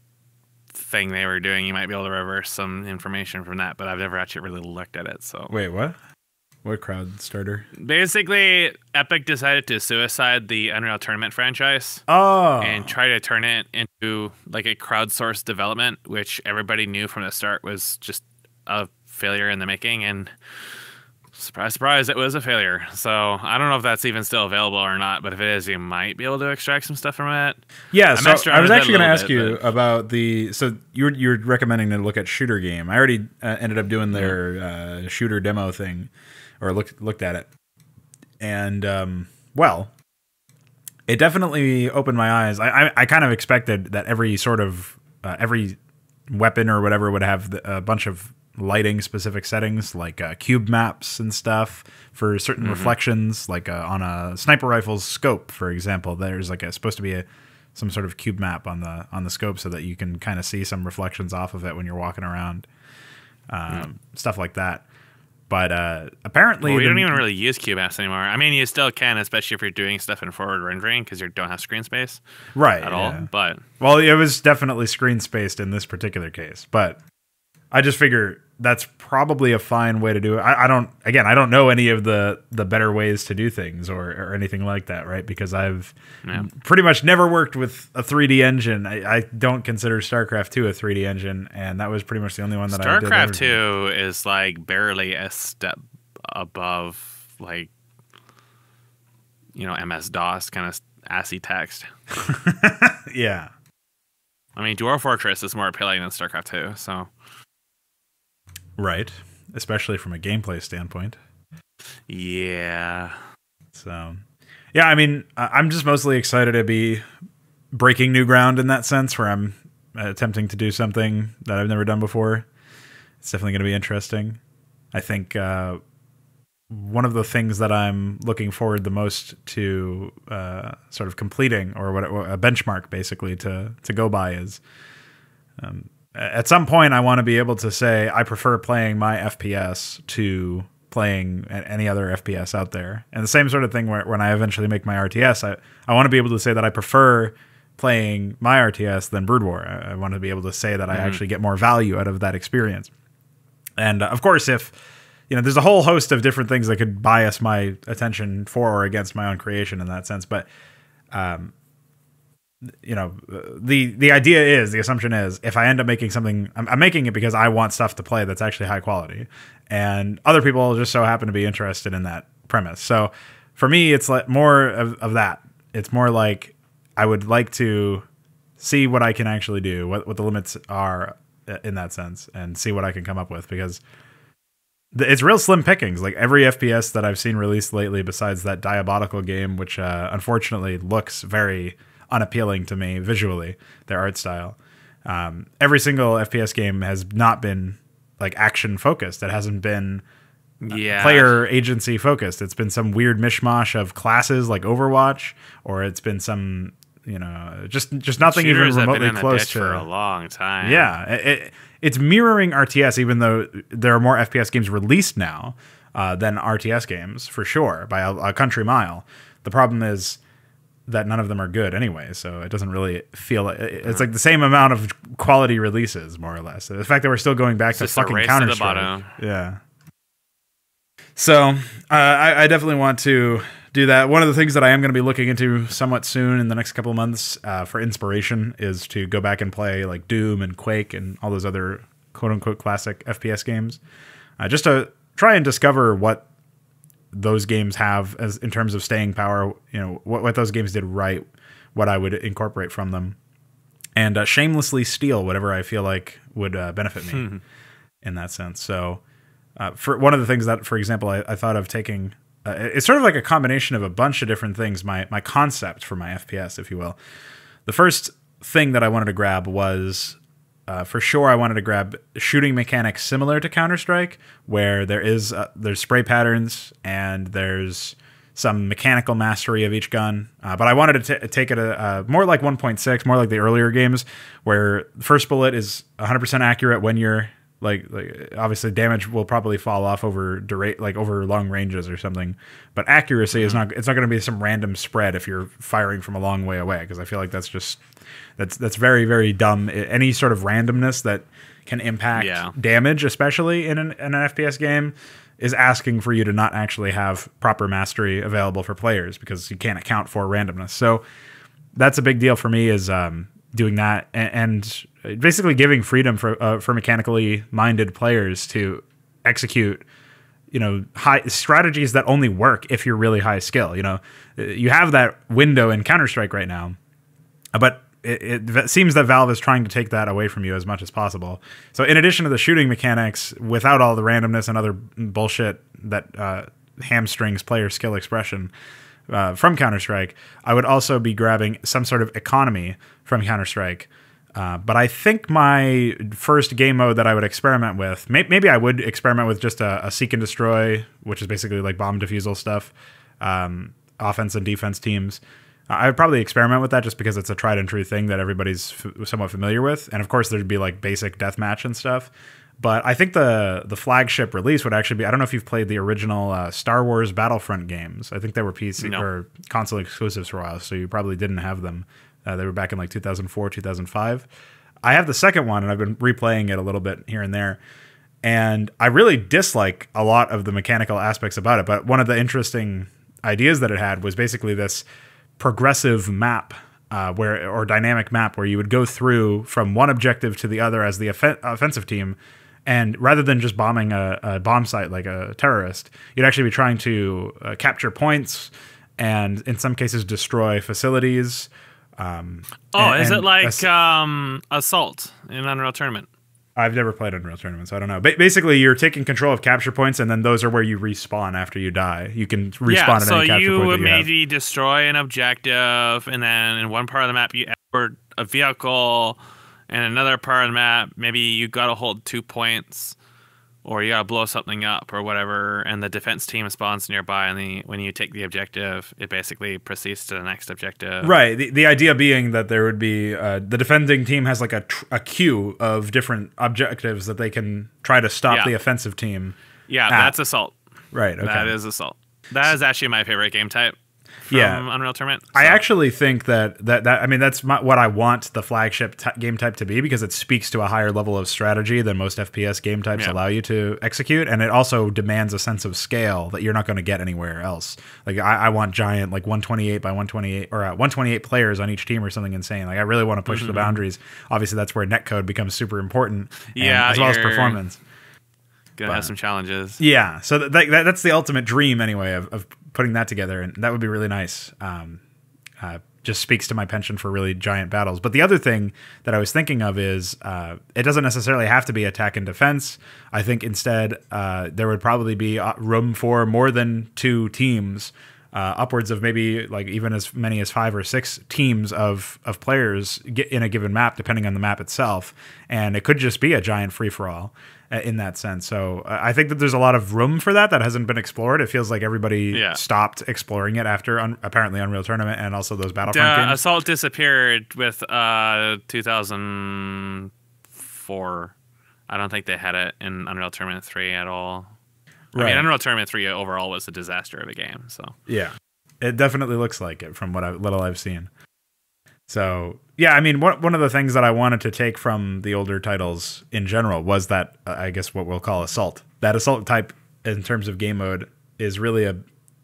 thing they were doing. You might be able to reverse some information from that, but I've never actually really looked at it. So Wait, what? What crowd starter? basically, Epic decided to suicide the Unreal Tournament franchise. Oh. And try to turn it into like a crowdsourced development, which everybody knew from the start was just a failure in the making. And surprise, surprise, it was a failure. So I don't know if that's even still available or not, but if it is, you might be able to extract some stuff from it. Yeah, so I was actually going to ask you but about the. So you're recommending to look at Shooter Game. I already ended up doing their shooter demo thing, or looked at it, and well, it definitely opened my eyes. I kind of expected that every sort of every weapon or whatever would have a bunch of lighting specific settings, like cube maps and stuff for certain reflections, like on a sniper rifle's scope, for example. There's like supposed to be some sort of cube map on the scope so that you can kind of see some reflections off of it when you're walking around, stuff like that. But apparently, we don't even really use cube maps anymore. I mean, you still can, especially if you're doing stuff in forward rendering because you don't have screen space, right? At all. But well, it was definitely screen spaced in this particular case. But I just figure that's probably a fine way to do it. I don't know any of the better ways to do things or anything like that, right? Because I've pretty much never worked with a 3D engine. I don't consider StarCraft 2 a 3D engine, and that was pretty much the only one that I did. StarCraft 2 is like barely a step above, like, MS-DOS kind of assy text. Yeah. I mean, Dwarf Fortress is more appealing than StarCraft 2, so... Right, especially from a gameplay standpoint. Yeah. So, yeah, I mean, I'm just mostly excited to be breaking new ground in that sense, where I'm attempting to do something that I've never done before. It's definitely going to be interesting. I think one of the things that I'm looking forward the most to sort of completing, or a benchmark basically to go by is... at some point, I want to be able to say I prefer playing my FPS to playing any other FPS out there. And the same sort of thing when I eventually make my RTS, I want to be able to say that I prefer playing my RTS than Brood War. I want to be able to say that I actually get more value out of that experience. And of course, if there's a whole host of different things that could bias my attention for or against my own creation in that sense, but the idea is, the assumption is, if I end up making something, I'm making it because I want stuff to play that's actually high quality, and other people just so happen to be interested in that premise. So for me, it's like more of that. It's more like I would like to see what I can actually do, what the limits are in that sense, and see what I can come up with, because it's real slim pickings. Like every FPS that I've seen released lately, besides that Diabolical game, which unfortunately looks very unappealing to me visually, their art style. Every single FPS game has not been like action focused. It hasn't been player agency focused. It's been some weird mishmash of classes like Overwatch, or it's been some just nothing Shooters even remotely have been in close the to for a long time. Yeah, it's mirroring RTS, even though there are more FPS games released now than RTS games for sure by a country mile. The problem is that none of them are good anyway, so it doesn't really feel like it's like the same amount of quality releases, more or less. The fact that we're still going back to fucking Counter-Strike. Yeah. So I definitely want to do that. One of the things that I am going to be looking into somewhat soon in the next couple of months for inspiration is to go back and play like Doom and Quake and all those other quote-unquote classic FPS games, just to try and discover what those games have as in terms of staying power, what those games did right, what I would incorporate from them, and shamelessly steal whatever I feel like would benefit me in that sense. So for one of the things that, for example, I thought of taking, it's sort of like a combination of a bunch of different things, my concept for my FPS, if you will. The first thing that I wanted to grab was, for sure, I wanted to grab shooting mechanics similar to Counter-Strike, where there's spray patterns and there's some mechanical mastery of each gun. But I wanted to take it more like 1.6, more like the earlier games, where the first bullet is 100% accurate when you're like obviously damage will probably fall off over over long ranges or something, but accuracy is not. It's not going to be some random spread if you're firing from a long way away, because I feel like that's just That's very, very dumb. Any sort of randomness that can impact damage, especially in an FPS game, is asking for you to not actually have proper mastery available for players, because you can't account for randomness. So that's a big deal for me, is doing that and basically giving freedom for mechanically minded players to execute, high strategies that only work if you're really high skill. You have that window in Counter-Strike right now, but it seems that Valve is trying to take that away from you as much as possible. So in addition to the shooting mechanics, without all the randomness and other bullshit that hamstrings player skill expression from Counter-Strike, I would also be grabbing some sort of economy from Counter-Strike. But I think my first game mode that I would experiment with, maybe I would experiment with just a seek and destroy, which is basically like bomb defusal stuff, offense and defense teams. I would probably experiment with that just because it's a tried and true thing that everybody's somewhat familiar with. And of course, there'd be like basic deathmatch and stuff. But I think the flagship release would actually be, I don't know if you've played the original Star Wars Battlefront games. I think they were PC or console exclusives for a while, so you probably didn't have them. They were back in like 2004, 2005. I have the second one, and I've been replaying it a little bit here and there. And I really dislike a lot of the mechanical aspects about it. But one of the interesting ideas that it had was basically this progressive map, or dynamic map, where you would go through from one objective to the other as the offensive team, and rather than just bombing a bomb site like a terrorist, you'd actually be trying to capture points and in some cases destroy facilities. Is it like Assault in Unreal Tournament? I've never played Unreal Tournament, so I don't know. Basically, you're taking control of capture points, and then those are where you respawn after you die. You can respawn at any capture point that you have. So you maybe destroy an objective, and then in one part of the map you add a vehicle, and another part of the map maybe you gotta hold 2 points, or you gotta blow something up or whatever, and the defense team spawns nearby, and when you take the objective, it basically proceeds to the next objective. Right. The idea being that there would be the defending team has like a queue of different objectives that they can try to stop the offensive team. Yeah, that's Assault. Right. Okay. That is Assault. That is actually my favorite game type from Unreal Tournament. So. I actually think that that's what I want the flagship game type to be, because it speaks to a higher level of strategy than most FPS game types allow you to execute, and it also demands a sense of scale that you're not going to get anywhere else. Like I want giant, like 128 by 128 or 128 players on each team or something insane. Like I really want to push the boundaries. Obviously, that's where netcode becomes super important, as well as performance. Gonna have some challenges. Yeah, so that's the ultimate dream anyway of putting that together, and that would be really nice. Just speaks to my penchant for really giant battles. But the other thing that I was thinking of is it doesn't necessarily have to be attack and defense. I think instead there would probably be room for more than 2 teams, upwards of maybe like even as many as 5 or 6 teams of players in a given map, depending on the map itself. And it could just be a giant free-for-all in that sense. So I think that there's a lot of room for that hasn't been explored. It feels like everybody stopped exploring it after apparently Unreal Tournament and also those Battlefront games. Assault disappeared with 2004. I don't think they had it in Unreal Tournament 3 at all. Right. I mean, Unreal Tournament 3 overall was a disaster of a game. So yeah, it definitely looks like it from what little I've seen. So yeah, I mean, one of the things that I wanted to take from the older titles in general was that I guess what we'll call Assault. That Assault type in terms of game mode is really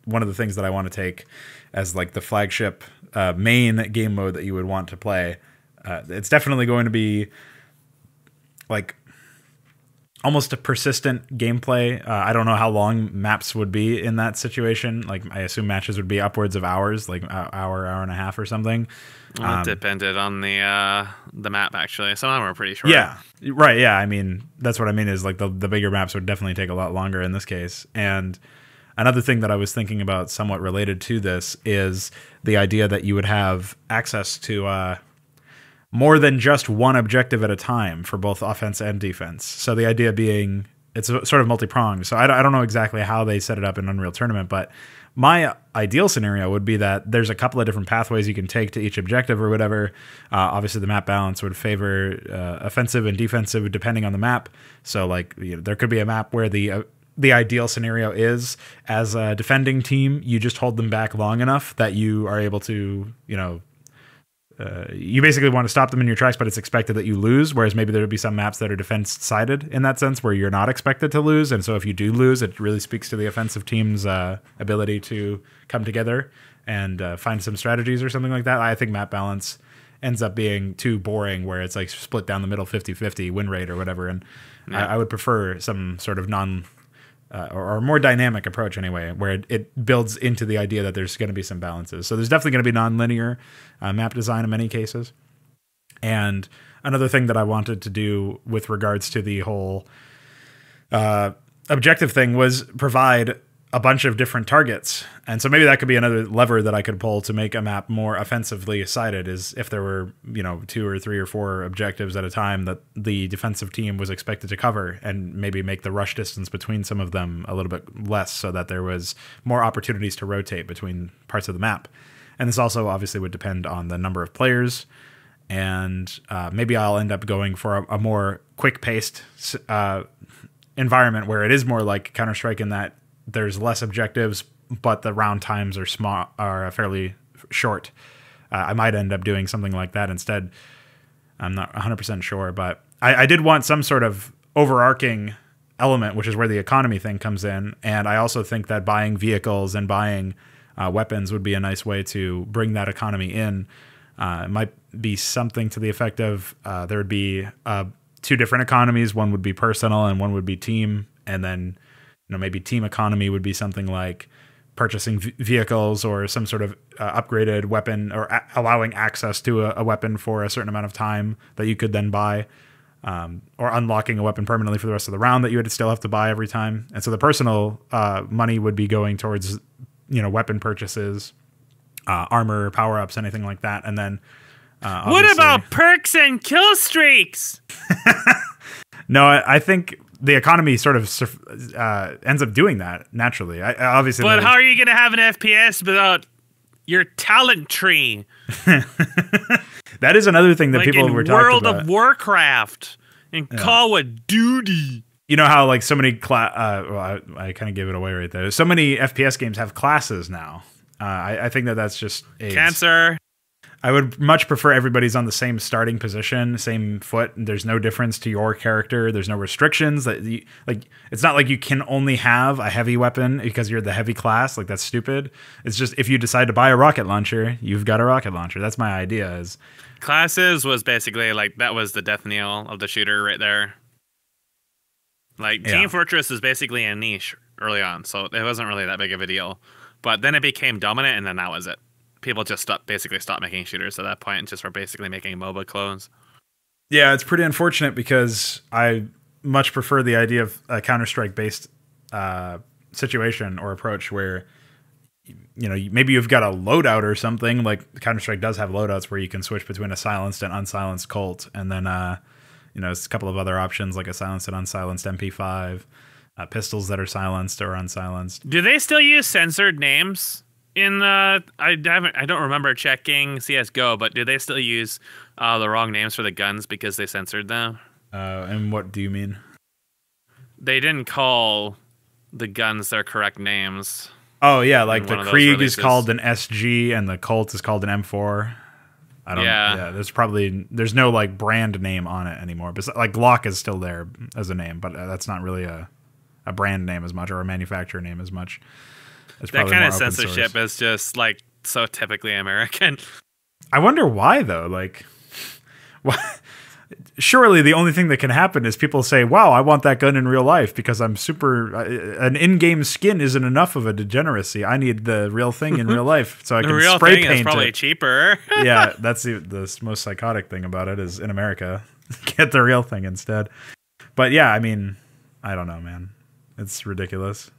one of the things that I want to take as like the flagship main game mode that you would want to play. It's definitely going to be like almost a persistent gameplay. I don't know how long maps would be in that situation. Like I assume matches would be upwards of hours, like hour and a half or something. It depended on the map, actually. Some of them were pretty short. Yeah, right. Yeah, I mean, that's what I mean is like the bigger maps would definitely take a lot longer in this case. And another thing that I was thinking about somewhat related to this is the idea that you would have access to more than just one objective at a time for both offense and defense. So the idea being it's sort of multi-pronged. So I don't know exactly how they set it up in Unreal Tournament, but my ideal scenario would be that there's a couple of different pathways you can take to each objective or whatever. Obviously, the map balance would favor offensive and defensive depending on the map. So, like, there could be a map where the ideal scenario is, as a defending team, you just hold them back long enough that you are able to, you basically want to stop them in your tracks, but it's expected that you lose. Whereas maybe there would be some maps that are defense sided in that sense, where you're not expected to lose, and so if you do lose, it really speaks to the offensive team's ability to come together and find some strategies or something like that. I think map balance ends up being too boring, where it's like split down the middle 50-50 win rate or whatever. And I would prefer some sort of or more dynamic approach anyway, where it builds into the idea that there's going to be some balances. So there's definitely going to be non-linear map design in many cases. And another thing that I wanted to do with regards to the whole objective thing was provide a bunch of different targets. And so maybe that could be another lever that I could pull to make a map more offensively sided, is if there were, 2 or 3 or 4 objectives at a time that the defensive team was expected to cover, and maybe make the rush distance between some of them a little bit less, so that there was more opportunities to rotate between parts of the map. And this also obviously would depend on the number of players. And maybe I'll end up going for a more quick-paced environment, where it is more like Counter-Strike in that there's less objectives, but the round times are fairly short. I might end up doing something like that instead. I'm not 100% sure, but I did want some sort of overarching element, which is where the economy thing comes in. And I also think that buying vehicles and buying weapons would be a nice way to bring that economy in. It might be something to the effect of there would be 2 different economies. One would be personal and one would be team. And then maybe team economy would be something like purchasing vehicles or some sort of upgraded weapon, or allowing access to a weapon for a certain amount of time that you could then buy, or unlocking a weapon permanently for the rest of the round that you would still have to buy every time. And so the personal money would be going towards, weapon purchases, armor, power-ups, anything like that. And then what about perks and kill streaks? No, I think the economy sort of ends up doing that naturally. Obviously, but how are you going to have an FPS without your talent tree? That is another thing that people were talking about. World of Warcraft and Call of Duty. You know how so many I kind of gave it away right there. So many FPS games have classes now. I think that's just cancer. I would much prefer everybody's on the same starting position, same foot. And there's no difference to your character. There's no restrictions it's not like you can only have a heavy weapon because you're the heavy class. Like, that's stupid. It's just, if you decide to buy a rocket launcher, you've got a rocket launcher. That's my idea. Is classes was basically that was the death knell of the shooter right there. Team Fortress is basically a niche early on, so it wasn't really that big of a deal. But then it became dominant, and then that was it. People just stopped making shooters at that point and just were basically making MOBA clones. Yeah, it's pretty unfortunate, because I much prefer the idea of a Counter-Strike based situation or approach where, maybe you've got a loadout or something. Like, Counter-Strike does have loadouts where you can switch between a silenced and unsilenced Colt, and then there's a couple of other options like a silenced and unsilenced MP5, pistols that are silenced or unsilenced. Do they still use censored names? I don't remember checking CS:GO, but do they still use the wrong names for the guns because they censored them? And what do you mean? They didn't call the guns their correct names. Oh yeah, like the Krieg is called an SG and the Colt is called an M4. There's no brand name on it anymore. But Glock is still there as a name, but that's not really a brand name as much, or a manufacturer name as much. That kind of censorship is just so typically American. I wonder why though. Why? Surely the only thing that can happen is people say, "Wow, I want that gun in real life because I'm super." An in-game skin isn't enough of a degeneracy. I need the real thing in real life, so I can real spray thing paint is probably it. Cheaper. Yeah, that's the most psychotic thing about it is in America, get the real thing instead. But yeah, I mean, I don't know, man. It's ridiculous.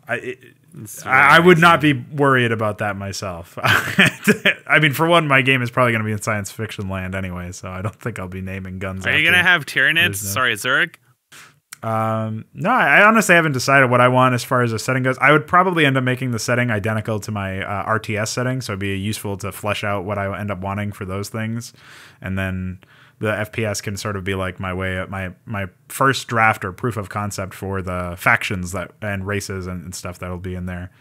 I would not be worried about that myself. I mean, for one, my game is probably going to be in science fiction land anyway, so I don't think I'll be naming guns. Are you going to have Tyranids? Sorry, Zerg? No, I honestly haven't decided what I want as far as the setting goes. I would probably end up making the setting identical to my RTS setting, so it'd be useful to flesh out what I end up wanting for those things. And then the FPS can sort of be like my first draft or proof of concept for the factions and races and stuff that'll be in there.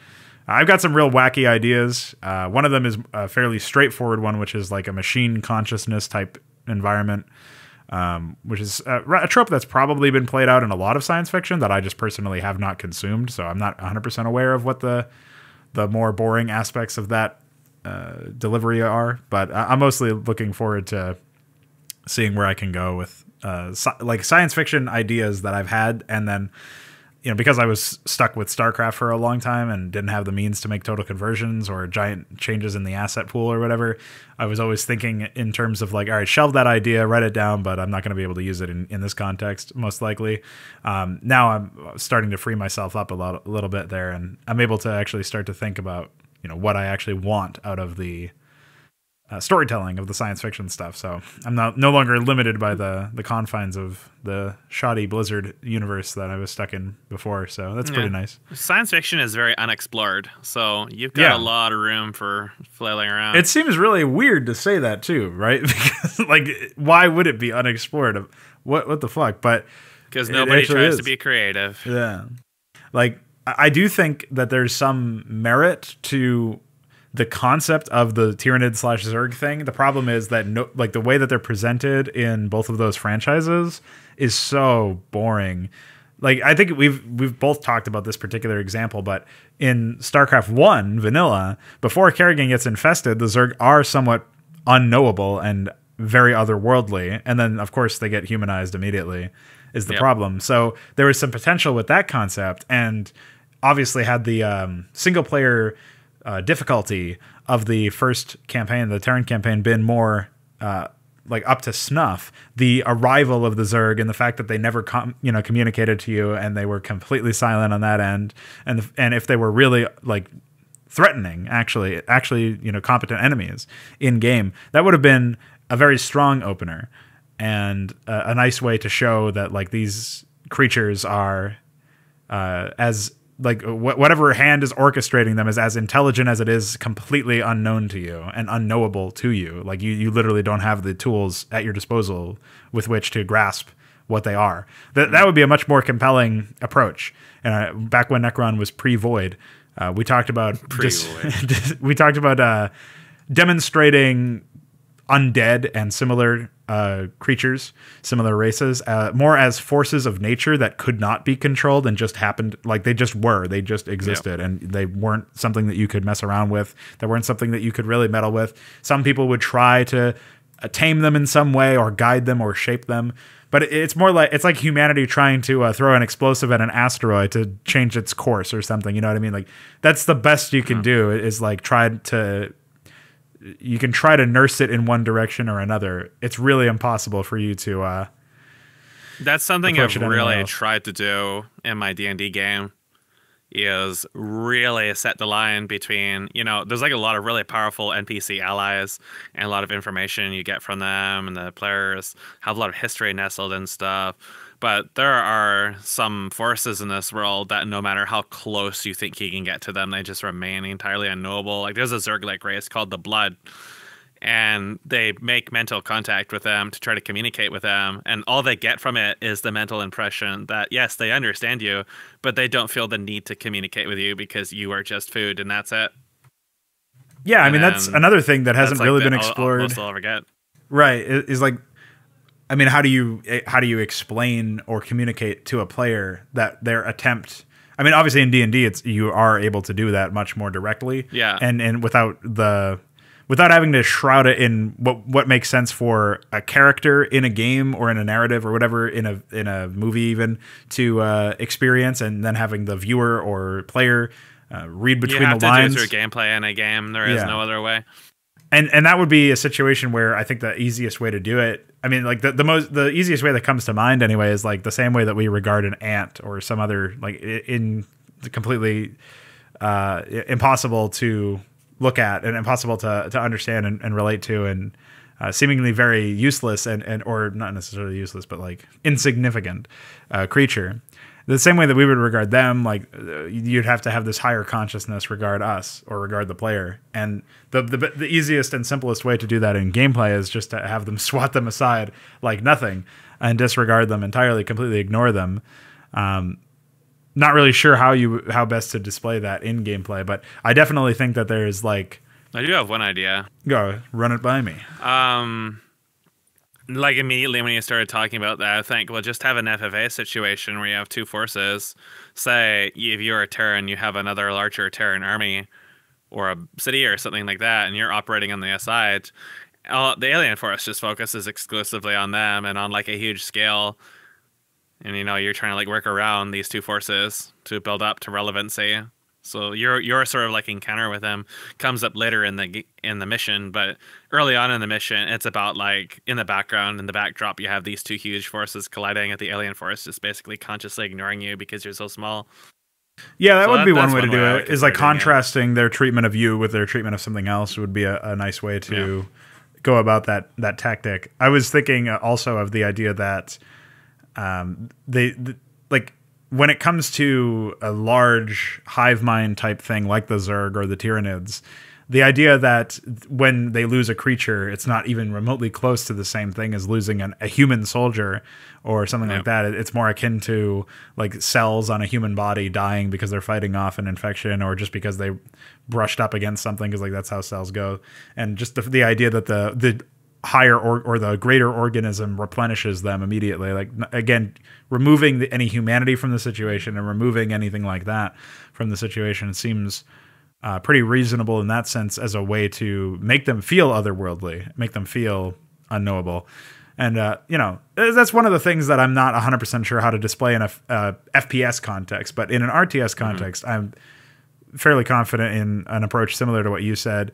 I've got some real wacky ideas. One of them is a fairly straightforward one, which is like a machine consciousness type environment, which is a trope that's probably been played out in a lot of science fiction that I just personally have not consumed. So I'm not 100% aware of what the more boring aspects of that delivery are. But I'm mostly looking forward to seeing where I can go with like science fiction ideas that I've had, and then because I was stuck with StarCraft for a long time and didn't have the means to make total conversions or giant changes in the asset pool or whatever, I was always thinking in terms of like, all right, shelve that idea, write it down, but I'm not going to be able to use it in this context, most likely. Now I'm starting to free myself up a little bit there, and I'm able to actually start to think about, what I actually want out of the storytelling of the science fiction stuff. So I'm no longer limited by the confines of the shoddy Blizzard universe that I was stuck in before. So that's pretty nice. Science fiction is very unexplored, so you've got a lot of room for flailing around. It seems really weird to say that too, right? Because like, why would it be unexplored? What the fuck? But because nobody tries to be creative. Yeah, like I do think that there's some merit to the concept of the Tyranid/Zerg thing. The problem is that the way that they're presented in both of those franchises is so boring. Like, I think we've both talked about this particular example, but in StarCraft 1 vanilla, before Kerrigan gets infested, the Zerg are somewhat unknowable and very otherworldly, and then of course they get humanized immediately is the problem. So there was some potential with that concept, and obviously had the single player difficulty of the first campaign, the Terran campaign, been more like up to snuff, the arrival of the Zerg and the fact that they never communicated to you, and they were completely silent on that end, and if they were really like threatening, actually competent enemies in game, that would have been a very strong opener and a nice way to show that like these creatures are as like whatever hand is orchestrating them is as intelligent as it is completely unknown to you and unknowable to you. Like you literally don't have the tools at your disposal with which to grasp what they are. That would be a much more compelling approach. And back when Necron was pre-Void, we talked about demonstrating undead and similar creatures, similar races, more as forces of nature that could not be controlled and just happened, like they just existed, and they weren't something that you could mess around with. They weren't something that you could really meddle with. Some people would try to tame them in some way or guide them or shape them, but it's like humanity trying to throw an explosive at an asteroid to change its course or something. You know what I mean? Like that's the best you can do, is like you can try to nurse it in one direction or another. It's really impossible for you to that's something I've really tried to do in my D&D game, is really set the line between, there's like a lot of really powerful NPC allies and a lot of information you get from them, and the players have a lot of history nestled and stuff. But there are some forces in this world that no matter how close you think you can get to them, they just remain entirely unknowable. Like there's a Zerg-like race called the Blood, and they make mental contact with them to try to communicate with them, and all they get from it is the mental impression that, yes, they understand you, but they don't feel the need to communicate with you because you are just food, and that's it. Yeah, I mean, that's another thing that hasn't really been explored. Most I'll ever get. Right, is like, I mean, how do you explain or communicate to a player that their attempt? I mean, obviously in D&D, you are able to do that much more directly, and without having to shroud it in what makes sense for a character in a game or in a narrative or whatever in a movie even to experience, and then having the viewer or player read between the lines. You have to do it through gameplay in a game. There is no other way. And that would be a situation where I think the easiest way to do it, I mean, like the easiest way that comes to mind anyway, is like the same way that we regard an ant or some other like in completely impossible to look at and impossible to understand and relate to, and seemingly very useless and or not necessarily useless, but like insignificant creature. The same way that we would regard them, like you'd have to have this higher consciousness regard us or regard the player. And the easiest and simplest way to do that in gameplay is just to have them swat them aside like nothing and disregard them entirely, completely ignore them. not really sure how best to display that in gameplay, but I definitely think that there's like, I do have one idea. go run it by me. Like immediately when you started talking about that, I think, well, just have an FFA situation where you have two forces. Say if you're a Terran, you have another larger Terran army or a city or something like that, and you're operating on the side. The alien force just focuses exclusively on them and on like a huge scale. And you're trying to like work around these two forces to build up to relevancy. So your sort of like encounter with them comes up later in the mission, but early on in the mission, it's about like in the background, in the backdrop, you have these two huge forces colliding at the alien force, just basically consciously ignoring you because you're so small. Yeah, that would be one way to do I it. Is like contrasting their treatment of you with their treatment of something else would be a nice way to go about that tactic. I was thinking also of the idea that like when it comes to a large hive mind type thing like the Zerg or the Tyranids, the idea that when they lose a creature, it's not even remotely close to the same thing as losing a human soldier or something like that. It's more akin to like cells on a human body dying because they're fighting off an infection or just because they brushed up against something, because like that's how cells go. And just the idea that the higher or the greater organism replenishes them immediately. Like, again, removing any humanity from the situation and removing anything like that from the situation seems pretty reasonable in that sense, as a way to make them feel otherworldly, make them feel unknowable. And, that's one of the things that I'm not 100% sure how to display in a FPS context, but in an RTS context, I'm fairly confident in an approach similar to what you said.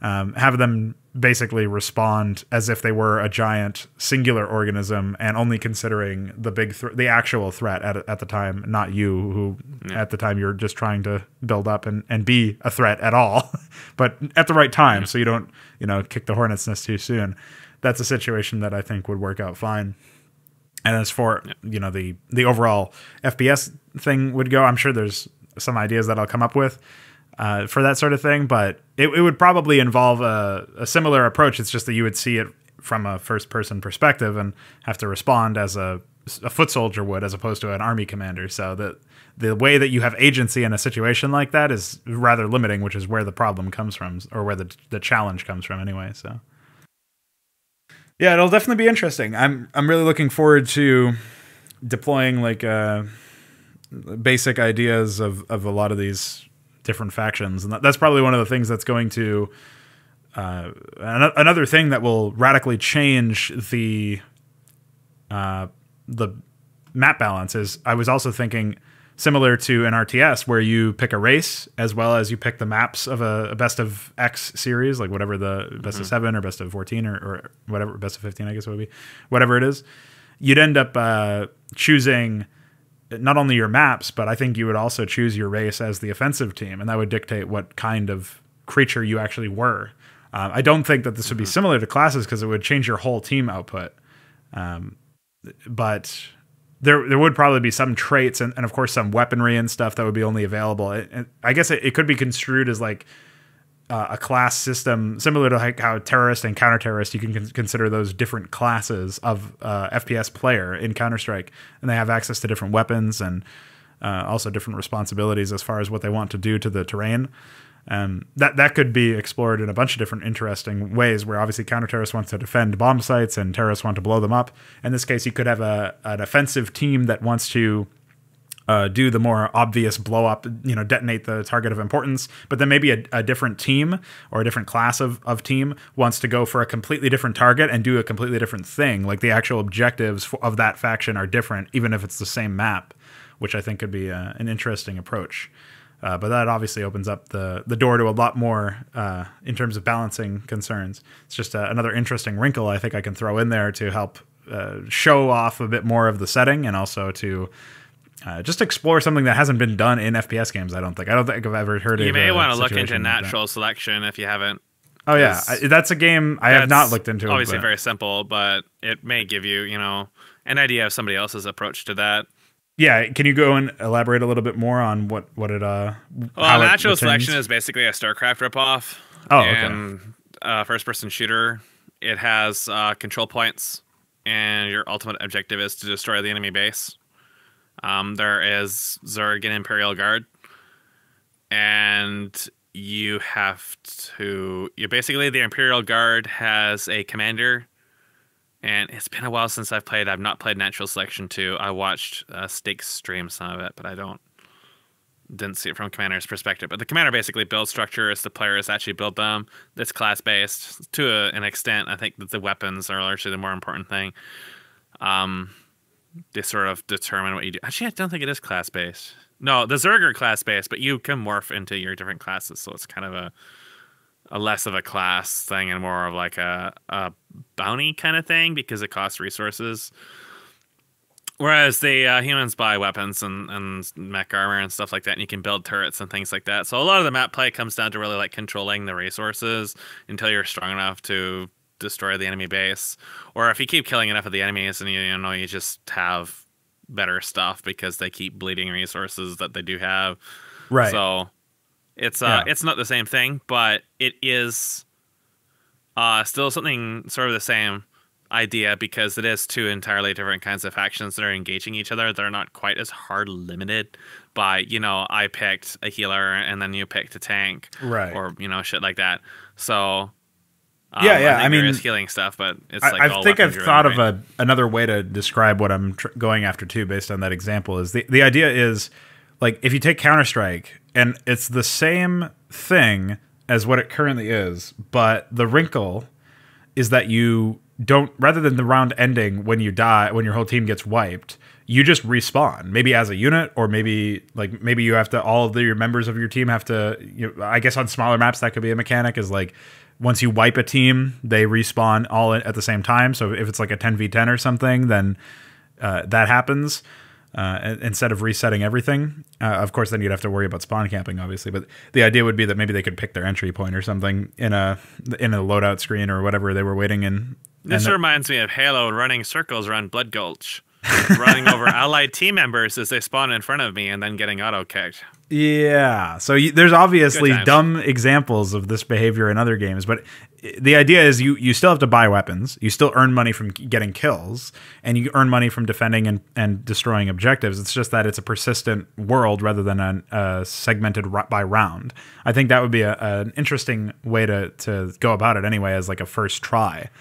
Have them basically respond as if they were a giant singular organism and only considering the actual threat at the time, not you, who at the time you're just trying to build up and be a threat at all, but at the right time, so you don't kick the hornet's nest too soon. That's a situation that I think would work out fine. And as for the overall FPS thing would go, I'm sure there's some ideas that I'll come up with for that sort of thing, but it would probably involve a similar approach. It's just that you would see it from a first-person perspective and have to respond as a foot soldier would, as opposed to an army commander. So the way that you have agency in a situation like that is rather limiting, which is where the problem comes from, or where the challenge comes from anyway. So yeah, it'll definitely be interesting. I'm really looking forward to deploying like basic ideas of a lot of these different factions, and that's probably one of the things that's going to another thing that will radically change the map balance. Is I was also thinking similar to an RTS where you pick a race as well as you pick the maps of a best of X series, like whatever the best of 7 or best of 14 or whatever, best of 15 I guess it would be, whatever it is. You'd end up choosing not only your maps, but I think you would also choose your race as the offensive team, and that would dictate what kind of creature you actually were. I don't think that this would be similar to classes because it would change your whole team output. But there would probably be some traits and of course some weaponry and stuff that would be only available. I guess it could be construed as like a class system similar to like how terrorist and counter-terrorist, you can consider those different classes of FPS player in Counter-Strike, and they have access to different weapons and also different responsibilities as far as what they want to do to the terrain. That could be explored in a bunch of different interesting ways, where obviously counter-terrorists want to defend bomb sites and terrorists want to blow them up. In this case, you could have an offensive team that wants to do the more obvious blow up, detonate the target of importance, but then maybe a different team or a different class of team wants to go for a completely different target and do a completely different thing. Like the actual objectives of that faction are different, even if it's the same map, which I think could be an interesting approach. But that obviously opens up the door to a lot more in terms of balancing concerns. It's just another interesting wrinkle I think I can throw in there to help show off a bit more of the setting, and also to just explore something that hasn't been done in FPS games. I don't think I've ever heard of. You may want to look into natural selection if you haven't. Oh yeah, that's a game I have not looked into. Obviously very simple, but it may give you, an idea of somebody else's approach to that. Yeah, can you go and elaborate a little bit more on what it Well, natural selection is basically a StarCraft ripoff. Oh, okay. And first-person shooter. It has control points, and your ultimate objective is to destroy the enemy base. There is Zerg and Imperial Guard, and you have to. You basically the Imperial Guard has a commander, and it's been a while since I've played. I've not played Natural Selection 2. I watched Steaks stream some of it, but I didn't see it from commander's perspective. But the commander basically builds structures. The players actually build them. It's class based to an extent. I think that the weapons are largely the more important thing. They sort of determine what you do. Actually, I don't think it is class based. No, the Zerg are class based, but you can morph into your different classes, so it's kind of a less of a class thing and more of like a bounty kind of thing because it costs resources. Whereas the humans buy weapons and mech armor and stuff like that, and you can build turrets and things like that. So a lot of the map play comes down to really like controlling the resources until you're strong enough to destroy the enemy base. Or if you keep killing enough of the enemies, and you just have better stuff because they keep bleeding resources that they do have. Right. So it's not the same thing, but it is still something sort of the same idea because it is two entirely different kinds of factions that are engaging each other. They're not quite as hard limited by, I picked a healer and then you picked a tank. Right. Or, shit like that. So I mean, there is healing stuff, but it's like I think I've thought of another way to describe what I'm going after too, based on that example. Is the idea is like if you take Counter-Strike and it's the same thing as what it currently is, but the wrinkle is that you don't, rather than the round ending when you die, when your whole team gets wiped, you just respawn, maybe as a unit, or maybe you have to, all of your members of your team have to, I guess on smaller maps that could be a mechanic, is like once you wipe a team, they respawn all at the same time. So if it's like a 10v10 or something, then that happens instead of resetting everything. Of course, then you'd have to worry about spawn camping, obviously. But the idea would be that maybe they could pick their entry point or something in a loadout screen or whatever they were waiting in. This reminds me of Halo running circles around Blood Gulch, running over allied team members as they spawn in front of me and then getting auto-kicked. Yeah, so there's obviously dumb examples of this behavior in other games, but the idea is you still have to buy weapons, you still earn money from getting kills, and you earn money from defending and destroying objectives. It's just that it's a persistent world rather than a segmented by round. I think that would be an interesting way to go about it anyway, as like a first try.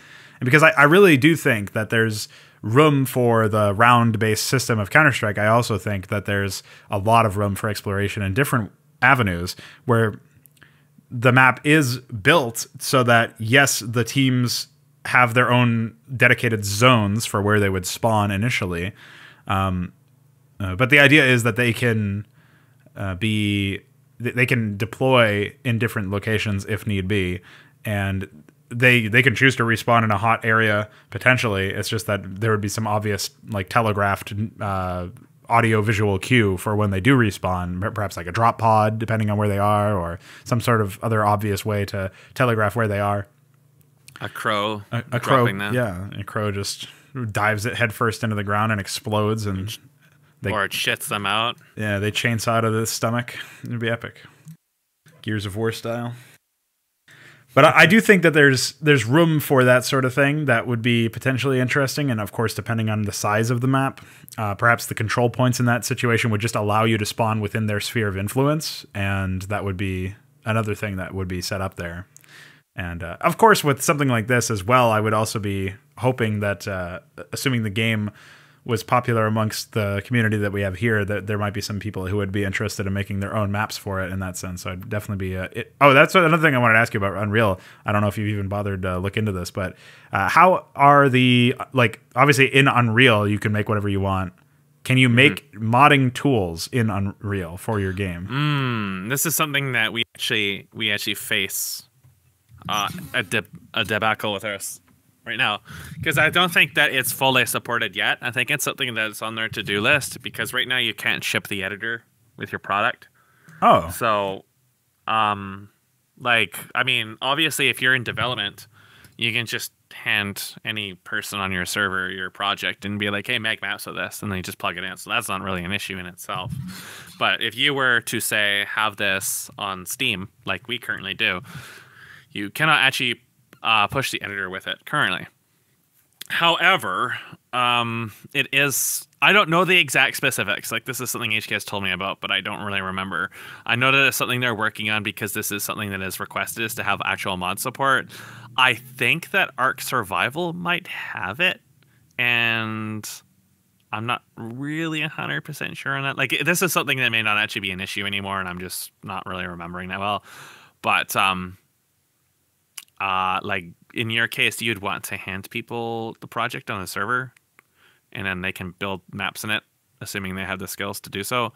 And because I really do think that there's room for the round-based system of Counter-Strike, I also think that there's a lot of room for exploration in different avenues where the map is built so that, yes, the teams have their own dedicated zones for where they would spawn initially. But the idea is that they can they can deploy in different locations if need be, and they can choose to respawn in a hot area potentially. It's just that there would be some obvious like telegraphed audio visual cue for when they do respawn, perhaps like a drop pod depending on where they are, or some sort of other obvious way to telegraph where they are. A crow. A crow. Yeah, a crow just dives it headfirst into the ground and explodes, and or it shits them out. Yeah, they chainsaw out of the stomach. It'd be epic. Gears of War style. But I do think that there's room for that sort of thing that would be potentially interesting, and of course, depending on the size of the map, perhaps the control points in that situation would just allow you to spawn within their sphere of influence, and that would be another thing that would be set up there. And of course, with something like this as well, I would also be hoping that, assuming the game was popular amongst the community that we have here, that there might be some people who would be interested in making their own maps for it in that sense. So I'd definitely be... that's another thing I wanted to ask you about Unreal. I don't know if you've even bothered to look into this, but how are the... Like, obviously in Unreal, you can make whatever you want. Can you make modding tools in Unreal for your game? This is something that we actually face a debacle with us right now, because I don't think that it's fully supported yet. I think it's something that's on their to-do list, because right now you can't ship the editor with your product. Oh. So, obviously if you're in development, you can just hand any person on your server your project and be like, hey, make maps of this, and then you just plug it in. So that's not really an issue in itself. But if you were to, say, have this on Steam, like we currently do, you cannot actually push the editor with it currently. However, It is. I don't know the exact specifics. Like, this is something HKS told me about, but I don't really remember. I know that it's something they're working on because this is something that is requested, is to have actual mod support. I think that Ark Survival might have it, and I'm not really 100% sure on that. Like, this is something that may not actually be an issue anymore, and I'm just not really remembering that well. But like in your case, you'd want to hand people the project on the server, and then they can build maps in it, assuming they have the skills to do so.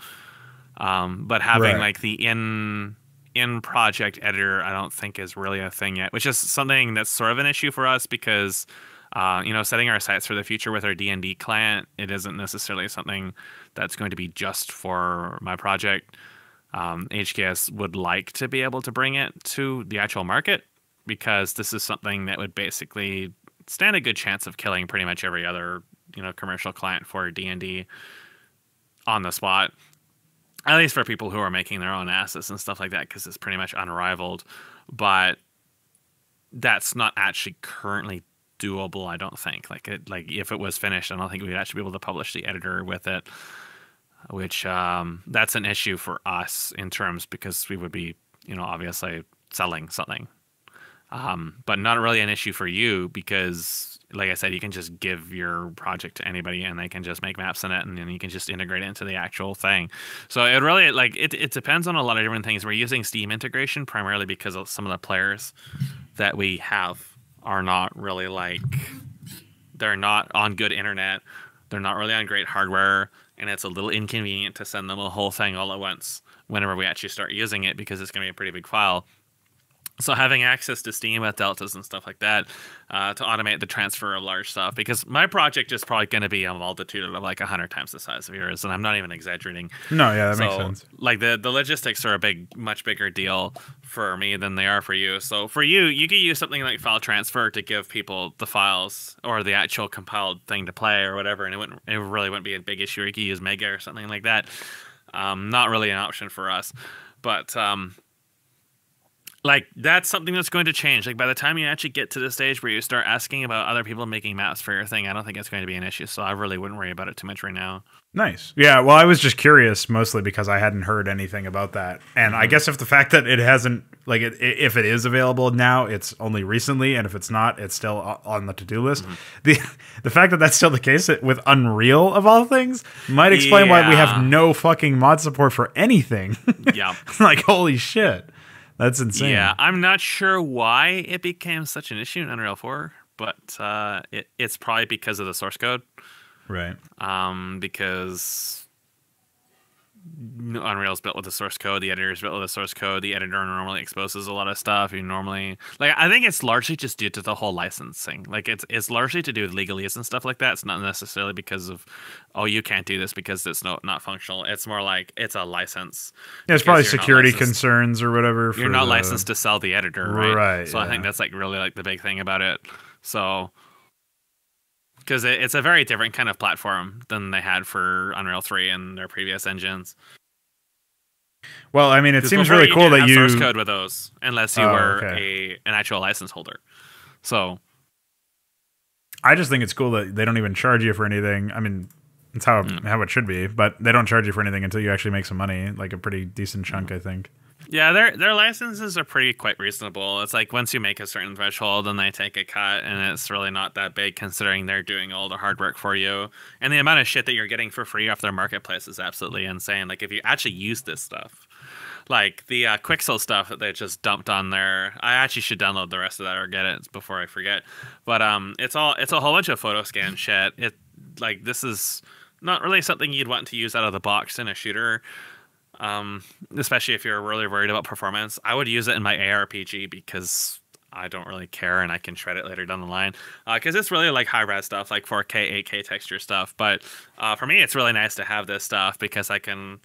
But having like the in project editor, I don't think is really a thing yet, which is something that's sort of an issue for us because, setting our sights for the future with our D&D client, it isn't necessarily something that's going to be just for my project. HKS would like to be able to bring it to the actual market, because this is something that would basically stand a good chance of killing pretty much every other commercial client for D&D on the spot, at least for people who are making their own assets and stuff like that, because it's pretty much unrivaled. But that's not actually currently doable, I don't think. Like if it was finished, I don't think we'd actually be able to publish the editor with it, which that's an issue for us in terms, because we would be obviously selling something, but not really an issue for you, because like I said, you can just give your project to anybody and they can just make maps in it, and then you can just integrate it into the actual thing. So it really, it depends on a lot of different things. We're using Steam integration primarily because of some of the players that we have are not really they're not on good internet. They're not really on great hardware, and it's a little inconvenient to send them a whole thing all at once whenever we actually start using it, because it's going to be a pretty big file. So having access to Steam with deltas and stuff like that to automate the transfer of large stuff, because my project is probably going to be a multitude of 100 times the size of yours, and I'm not even exaggerating. No, yeah, that makes sense. Like the logistics are much bigger deal for me than they are for you. So for you, you could use something like file transfer to give people the files or the actual compiled thing to play or whatever, and it really wouldn't be a big issue. You could use Mega or something like that. Not really an option for us, but. That's something that's going to change. Like, by the time you actually get to the stage where you start asking about other people making maps for your thing, I don't think it's going to be an issue. So I really wouldn't worry about it too much right now. Nice. Yeah, well, I was just curious, mostly because I hadn't heard anything about that. And I guess if the fact that it hasn't, if it is available now, it's only recently, and if it's not, it's still on the to-do list. The fact that that's still the case with Unreal, of all things, might explain why we have no fucking mod support for anything. Yeah. Holy shit. That's insane. Yeah, I'm not sure why it became such an issue in Unreal 4, but it's probably because of the source code. Right. Because Unreal's built with the source code, the editor's built with the source code, the editor normally exposes a lot of stuff. You normally I think it's largely just due to the whole licensing. It's largely to do with legalese and stuff like that. It's not necessarily because of you can't do this because it's not functional. It's more like it's a license. Yeah, it's probably security concerns or whatever. You're not licensed to sell the editor, right? Right. So I think that's really the big thing about it. So because it's a very different kind of platform than they had for Unreal 3 and their previous engines. Well, I mean, it seems really cool that you source code with those, unless you were an actual license holder. So I just think it's cool that they don't even charge you for anything. I mean, it's how it should be, but they don't charge you for anything until you actually make some money, like a pretty decent chunk, I think. Yeah, their licenses are quite reasonable. It's like once you make a certain threshold, then they take a cut, and it's really not that big considering they're doing all the hard work for you. And the amount of shit that you're getting for free off their marketplace is absolutely insane. Like, if you actually use this stuff, like the Quixel stuff that they just dumped on there, I actually should download the rest of that or get it before I forget. But it's a whole bunch of photo scan shit. This is not really something you'd want to use out of the box in a shooter. Especially if you're really worried about performance. I would use it in my ARPG because I don't really care and I can shred it later down the line. Because it's really high-res stuff, like 4K, 8K texture stuff. But for me, it's really nice to have this stuff because I can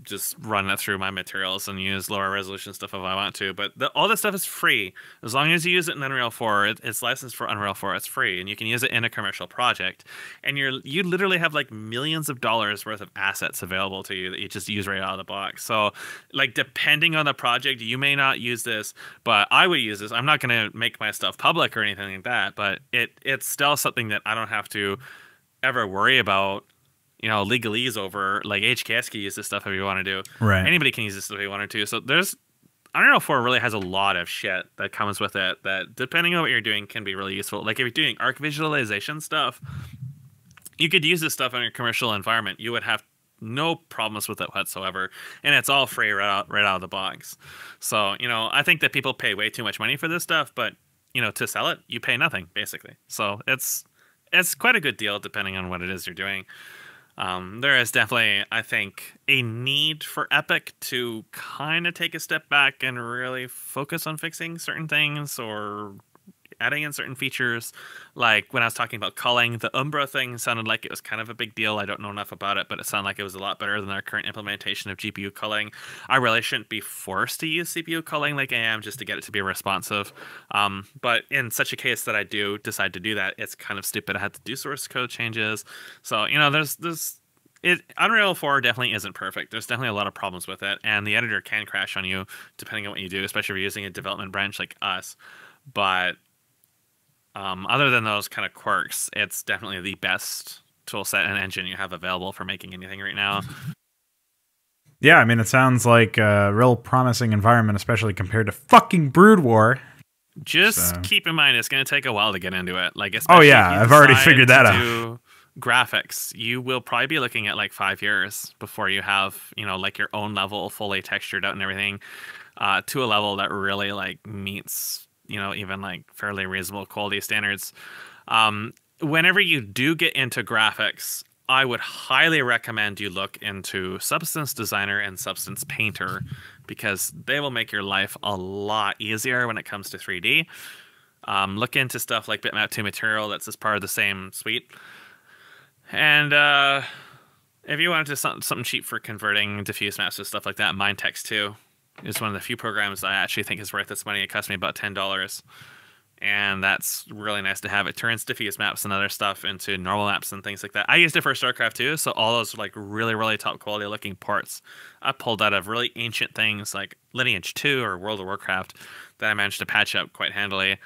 just run it through my materials and use lower resolution stuff if I want to. But all this stuff is free as long as you use it in Unreal 4. It's licensed for Unreal 4. It's free, and you can use it in a commercial project. And you literally have like millions of dollars worth of assets available to you that you just use right out of the box. So, like, depending on the project, you may not use this, but I would use this. I'm not going to make my stuff public or anything like that, but it's still something that I don't have to ever worry about, legalese over. Like, HKS can use this stuff if you want to do. Right. Anybody can use this stuff if you wanted to. So there's Unreal 4 really has a lot of shit that comes with it that, depending on what you're doing, can be really useful. Like, if you're doing arc visualization stuff, you could use this stuff in your commercial environment. You would have no problems with it whatsoever, and it's all free right out of the box. So, I think that people pay way too much money for this stuff, but to sell it, you pay nothing basically. So it's quite a good deal depending on what it is you're doing. There is definitely, I think, a need for Epic to kind of take a step back and really focus on fixing certain things or adding in certain features. Like when I was talking about culling, the Umbra thing sounded like it was kind of a big deal. I don't know enough about it, but it sounded like it was a lot better than our current implementation of GPU culling. I really shouldn't be forced to use CPU culling like I am just to get it to be responsive. But in such a case that I do decide to do that, it's kind of stupid. I had to do source code changes. So, Unreal 4 definitely isn't perfect. There's definitely a lot of problems with it, and the editor can crash on you depending on what you do, especially if you're using a development branch like us. But other than those kind of quirks, it's definitely the best tool set and engine you have available for making anything right now. Yeah, I mean, it sounds like a real promising environment, especially compared to fucking Brood War. Just keep in mind, it's going to take a while to get into it. Like, oh yeah, I've already figured that out. Graphics, you will probably be looking at like 5 years before you have, like your own level fully textured out and everything, to a level that really like meets, even like fairly reasonable quality standards. Whenever you do get into graphics, I would highly recommend you look into Substance Designer and Substance Painter, because they will make your life a lot easier when it comes to 3D. Look into stuff like Bitmap 2 Material, that's just part of the same suite. And if you wanted to something cheap for converting diffuse maps and stuff like that, Mindtext 2 is one of the few programs I actually think is worth its money. It cost me about $10. And that's really nice to have. It turns diffuse maps and other stuff into normal maps and things like that. I used it for StarCraft 2, so all those like really, really top quality looking ports I pulled out of really ancient things like Lineage 2 or World of Warcraft that I managed to patch up quite handily.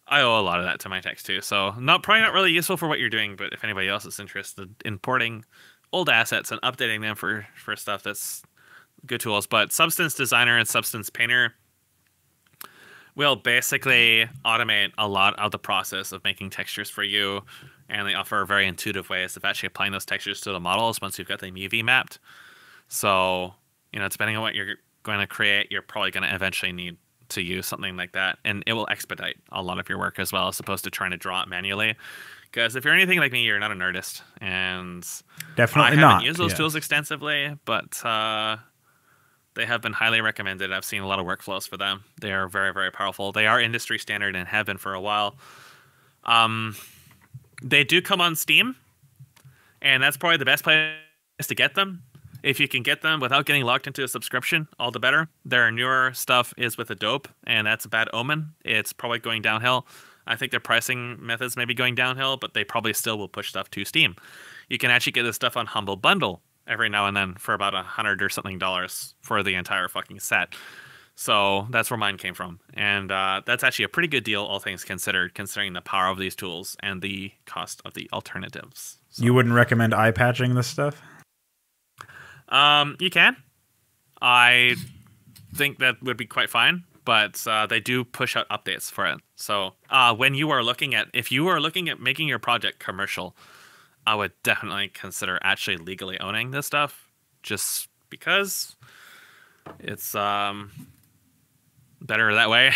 I owe a lot of that to Mindtext 2, so probably not really useful for what you're doing, but if anybody else is interested in porting old assets and updating them for stuff, that's good tools. But Substance Designer and Substance Painter will basically automate a lot of the process of making textures for you, and they offer very intuitive ways of actually applying those textures to the models once you've got them UV mapped. So, depending on what you're going to create, you're probably going to eventually need to use something like that, and it will expedite a lot of your work as well, as opposed to trying to draw it manually. Because if you're anything like me, you're not an artist, and definitely I not haven't used those tools extensively, but they have been highly recommended. I've seen a lot of workflows for them. They are very, very powerful. They are industry standard and have been for a while. They do come on Steam, and that's probably the best place to get them. If you can get them without getting locked into a subscription, all the better. Their newer stuff is with Adobe, and that's a bad omen. It's probably going downhill. I think their pricing methods may be going downhill, but they probably still will push stuff to Steam. You can actually get this stuff on Humble Bundle every now and then for about $100 or something for the entire fucking set. So that's where mine came from. And that's actually a pretty good deal, all things considered, considering the power of these tools and the cost of the alternatives. So, you wouldn't recommend eye patching this stuff? You can. I think that would be quite fine, but they do push out updates for it. So if you are looking at making your project commercial, I would definitely consider actually legally owning this stuff, just because it's better that way.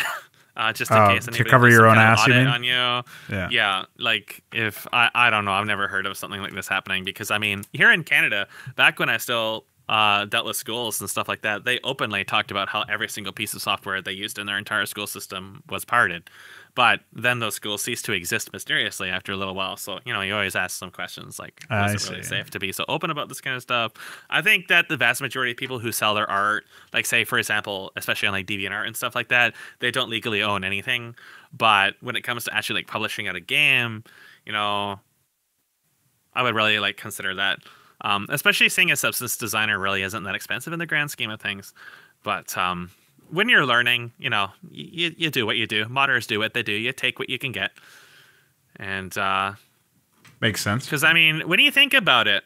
Just in case to cover your own ass, you mean? On you. Yeah. Like if I don't know, I've never heard of something like this happening, because I mean, here in Canada, back when I still dealt with schools and stuff like that, they openly talked about how every single piece of software they used in their entire school system was pirated. But then those schools cease to exist mysteriously after a little while. So, you always ask some questions like, was it really safe to be so open about this kind of stuff? I think that the vast majority of people who sell their art, like say, for example, especially on like DeviantArt and stuff like that, they don't legally own anything. But when it comes to actually like publishing out a game, I would really like consider that. Especially seeing a substance designer really isn't that expensive in the grand scheme of things. But when you're learning, you do what you do. Modders do what they do. You take what you can get. And makes sense. Because, I mean, when you think about it,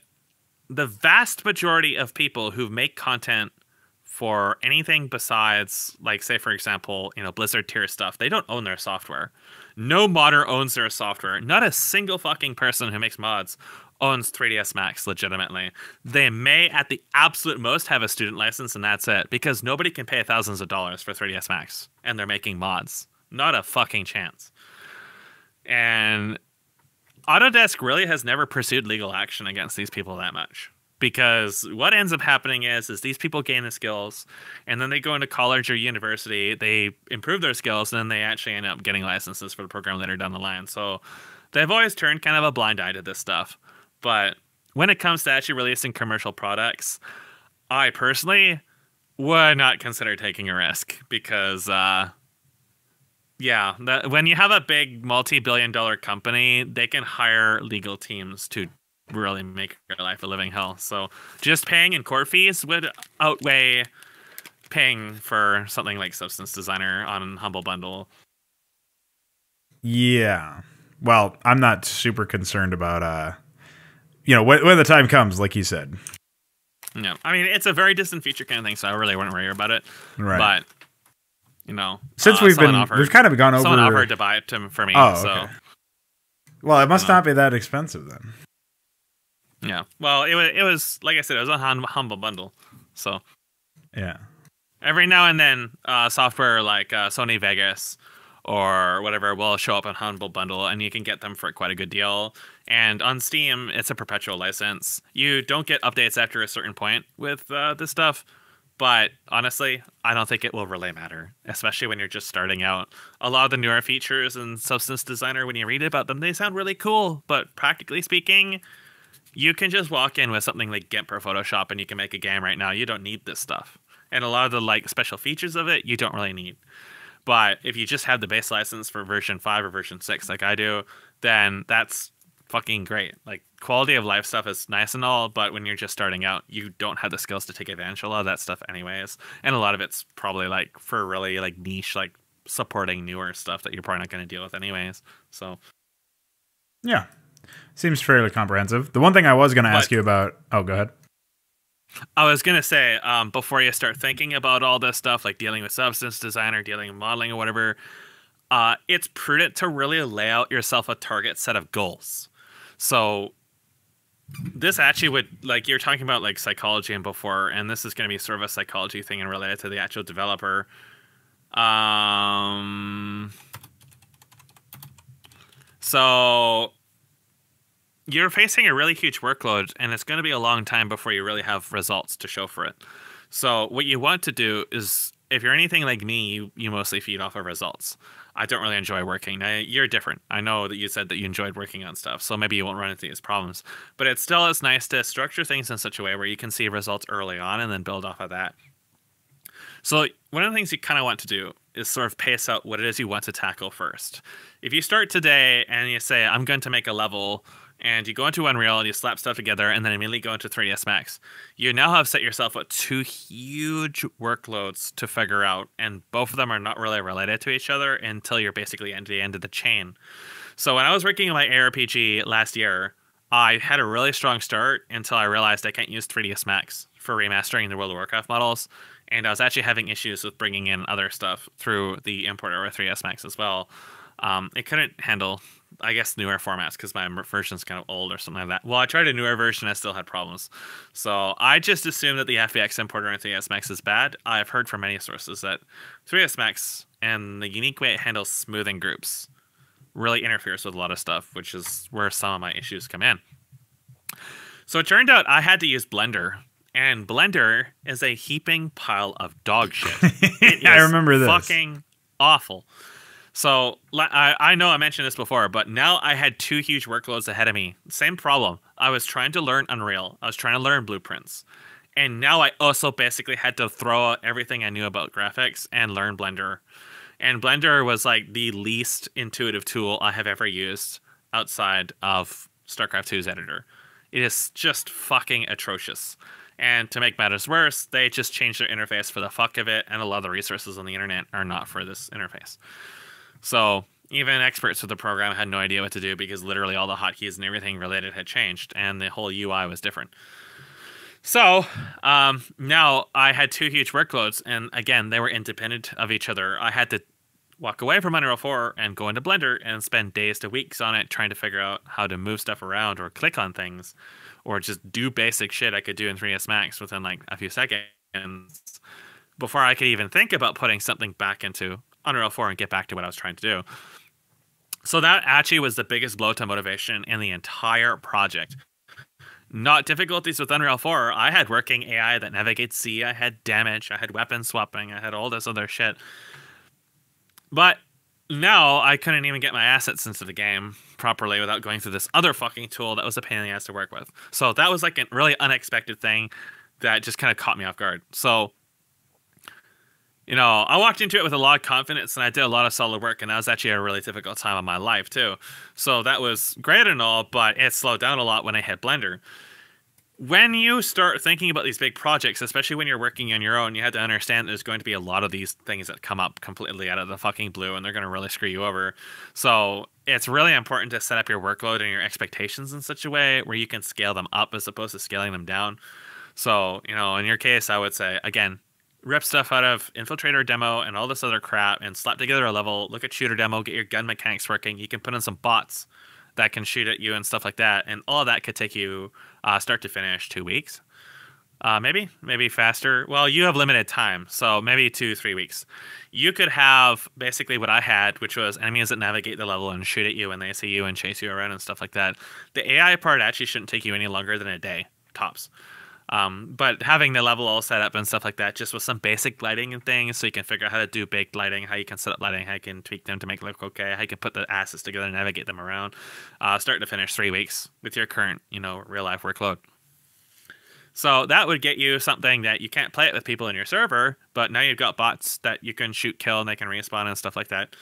the vast majority of people who make content for anything besides, like, say, for example, Blizzard tier stuff, they don't own their software. No modder owns their software. Not a single fucking person who makes mods owns 3ds Max legitimately. They may at the absolute most have a student license and that's it, because nobody can pay thousands of dollars for 3ds Max and they're making mods. Not a fucking chance. And Autodesk really has never pursued legal action against these people that much, because what ends up happening is these people gain the skills and then they go into college or university, they improve their skills, and then they actually end up getting licenses for the program later down the line. So they've always turned kind of a blind eye to this stuff. But when it comes to actually releasing commercial products, I personally would not consider taking a risk, because, when you have a big multi-billion-dollar company, they can hire legal teams to really make your life a living hell. So just paying in court fees would outweigh paying for something like Substance Designer on Humble Bundle. Yeah. Well, I'm not super concerned about when the time comes, like you said. No, I mean, it's a very distant future kind of thing, so I really wouldn't worry about it. Right. But, since we've kind of gone over... Someone offered to buy it for me, okay. So... Well, it must not be that expensive, then. Yeah. Well, it was, like I said, it was on Humble Bundle, so... Yeah. Every now and then, software like Sony Vegas or whatever will show up on Humble Bundle, and you can get them for quite a good deal. And on Steam, it's a perpetual license. You don't get updates after a certain point with this stuff, but honestly, I don't think it will really matter, especially when you're just starting out. A lot of the newer features in Substance Designer, when you read about them, they sound really cool, but practically speaking, you can just walk in with something like GIMP or Photoshop and you can make a game right now. You don't need this stuff. And a lot of the like special features of it, you don't really need. But if you just have the base license for version 5 or version 6 like I do, then that's fucking great. Like, quality of life stuff is nice and all, but when you're just starting out, you don't have the skills to take advantage of a lot of that stuff anyways. And a lot of it's probably like for really like niche, like supporting newer stuff that you're probably not going to deal with anyways. So yeah, seems fairly comprehensive. The one thing I was going to ask you about... Oh, go ahead. I was going to say, before you start thinking about all this stuff, like dealing with Substance Designer, dealing with modeling or whatever, it's prudent to really lay out yourself a target set of goals. So this actually would, like, you're talking about like psychology and before, and this is going to be sort of a psychology thing and related to the actual developer. So you're facing a really huge workload, and it's going to be a long time before you really have results to show for it. So what you want to do is, if you're anything like me, you mostly feed off of results. I don't really enjoy working. Now, you're different. I know that you said that you enjoyed working on stuff, so maybe you won't run into these problems. But it still is nice to structure things in such a way where you can see results early on and then build off of that. So one of the things you kind of want to do is sort of pace out what it is you want to tackle first. If you start today and you say, I'm going to make a level, and you go into Unreal and you slap stuff together and then immediately go into 3ds Max, you now have set yourself up 2 huge workloads to figure out, and both of them are not really related to each other until you're basically at the end of the chain. So when I was working on my ARPG last year, I had a really strong start until I realized I can't use 3ds Max for remastering the World of Warcraft models, and I was actually having issues with bringing in other stuff through the importer or 3ds Max as well. It couldn't handle, I guess, newer formats because my version's kind of old or something like that. Well, I tried a newer version, I still had problems. So I just assumed that the FBX importer in 3ds Max is bad. I've heard from many sources that 3ds Max and the unique way it handles smoothing groups really interferes with a lot of stuff, which is where some of my issues come in. So it turned out I had to use Blender. And Blender is a heaping pile of dog shit. It I remember this. Fucking awful. So I know I mentioned this before, but now I had two huge workloads ahead of me. Same problem. I was trying to learn Unreal. I was trying to learn Blueprints. And now I also basically had to throw out everything I knew about graphics and learn Blender. And Blender was like the least intuitive tool I have ever used outside of StarCraft 2's editor. It is just fucking atrocious. And to make matters worse, they just changed their interface for the fuck of it, and a lot of the resources on the internet are not for this interface. So even experts with the program had no idea what to do because literally all the hotkeys and everything related had changed, and the whole UI was different. So now I had two huge workloads, and again, they were independent of each other. I had to walk away from Unreal 4 and go into Blender and spend days to weeks on it trying to figure out how to move stuff around or click on things or just do basic shit I could do in 3ds Max within like a few seconds before I could even think about putting something back into Unreal 4 and get back to what I was trying to do. So that actually was the biggest blow to motivation in the entire project. Not difficulties with Unreal 4. I had working AI that navigates C. I had damage. I had weapon swapping. I had all this other shit. But now I couldn't even get my assets into the game properly without going through this other fucking tool that was a pain in the ass to work with. So that was like a really unexpected thing that just kind of caught me off guard. So, you know, I walked into it with a lot of confidence and I did a lot of solid work, and that was actually a really difficult time of my life too. So that was great and all, but it slowed down a lot when I hit Blender. When you start thinking about these big projects, especially when you're working on your own, you have to understand there's going to be a lot of these things that come up completely out of the fucking blue, and they're going to really screw you over. So it's really important to set up your workload and your expectations in such a way where you can scale them up as opposed to scaling them down. So, you know, in your case, I would say, again, rip stuff out of Infiltrator demo and all this other crap and slap together a level, look at shooter demo, get your gun mechanics working. You can put in some bots that can shoot at you and stuff like that. And all of that could take you start to finish 2 weeks. Maybe faster. Well, you have limited time, so maybe 2-3 weeks. You could have basically what I had, which was enemies that navigate the level and shoot at you when they see you and chase you around and stuff like that. The AI part actually shouldn't take you any longer than a day, tops. But having the level all set up and stuff like that, just with some basic lighting and things, so you can figure out how to do baked lighting, how you can set up lighting, how you can tweak them to make it look okay, how you can put the assets together and navigate them around. Start to finish 3 weeks with your current, you know, real life workload. So that would get you something that you can't play it with people in your server, but now you've got bots that you can shoot, kill, and they can respawn and stuff like that.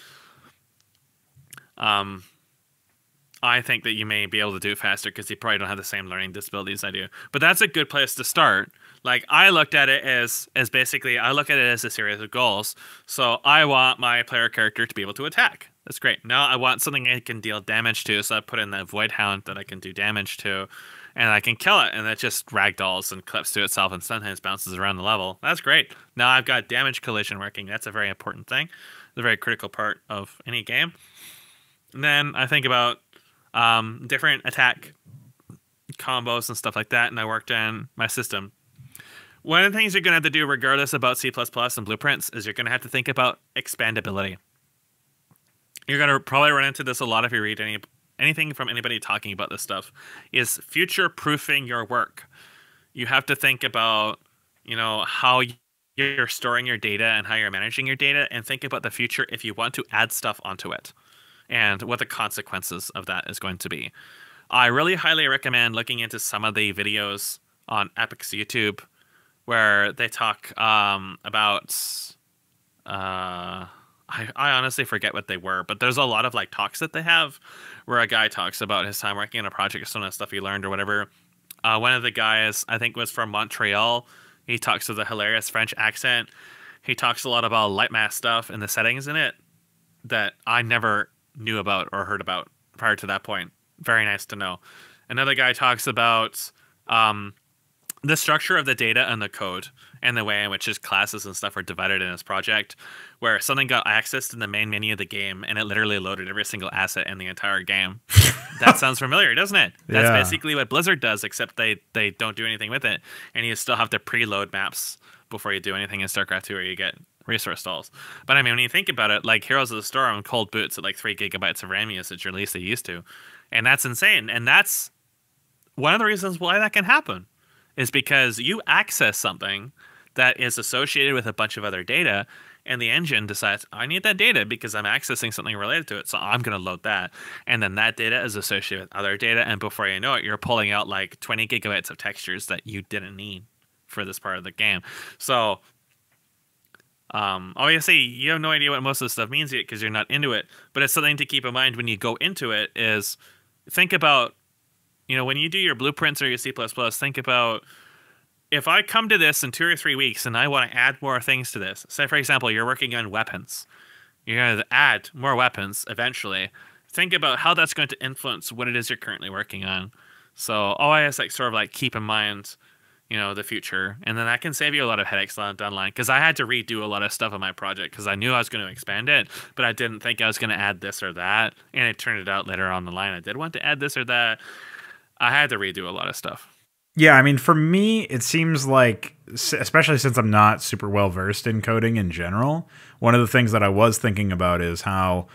I think that you may be able to do it faster because you probably don't have the same learning disabilities I do. But that's a good place to start. Like, I looked at it as basically, I look at it as a series of goals. So I want my player character to be able to attack. That's great. Now I want something I can deal damage to, so I put in the Void Hound that I can do damage to, and I can kill it, and it just ragdolls and clips to itself and sometimes bounces around the level. That's great. Now I've got damage collision working. That's a very important thing. It's a very critical part of any game. And then I think about different attack combos and stuff like that, and I worked on my system. One of the things you're going to have to do regardless about C++ and Blueprints is you're going to have to think about expandability. You're going to probably run into this a lot if you read anything from anybody talking about this stuff, is future-proofing your work. You have to think about, you know, how you're storing your data and how you're managing your data, and think about the future if you want to add stuff onto it and what the consequences of that is going to be. I really highly recommend looking into some of the videos on Epic's YouTube where they talk about... I honestly forget what they were, but there's a lot of like talks that they have where a guy talks about his time working on a project or some of the stuff he learned or whatever. One of the guys, I think, was from Montreal. He talks with a hilarious French accent. He talks a lot about light mask stuff and the settings in it that I never knew about or heard about prior to that point. Very nice to know. Another guy talks about the structure of the data and the code and the way in which his classes and stuff are divided in his project, where something got accessed in the main menu of the game and it literally loaded every single asset in the entire game. That sounds familiar, doesn't it? That's basically what Blizzard does, except they don't do anything with it. And you still have to preload maps before you do anything in StarCraft 2 or you get resource stalls. But I mean, when you think about it, like Heroes of the Storm cold boots at like 3 gigabytes of RAM usage, or at least they used to. And that's insane. And that's one of the reasons why that can happen, is because you access something that is associated with a bunch of other data, and the engine decides, I need that data because I'm accessing something related to it, so I'm going to load that. And then that data is associated with other data, and before you know it, you're pulling out like 20 gigabytes of textures that you didn't need for this part of the game. So obviously, you have no idea what most of this stuff means yet because you're not into it, but it's something to keep in mind when you go into it is think about, when you do your blueprints or your C++, think about, if I come to this in 2 or 3 weeks and I want to add more things to this, say, for example, you're working on weapons. You're going to add more weapons eventually. Think about how that's going to influence what it is you're currently working on. So always sort of like keep in mind, the future. And then that can save you a lot of headaches down the line. Because I had to redo a lot of stuff on my project because I knew I was going to expand it, but I didn't think I was going to add this or that. And it turned out later on the line I did want to add this or that. I had to redo a lot of stuff. Yeah, I mean, for me, it seems like, especially since I'm not super well versed in coding in general, one of the things that I was thinking about is how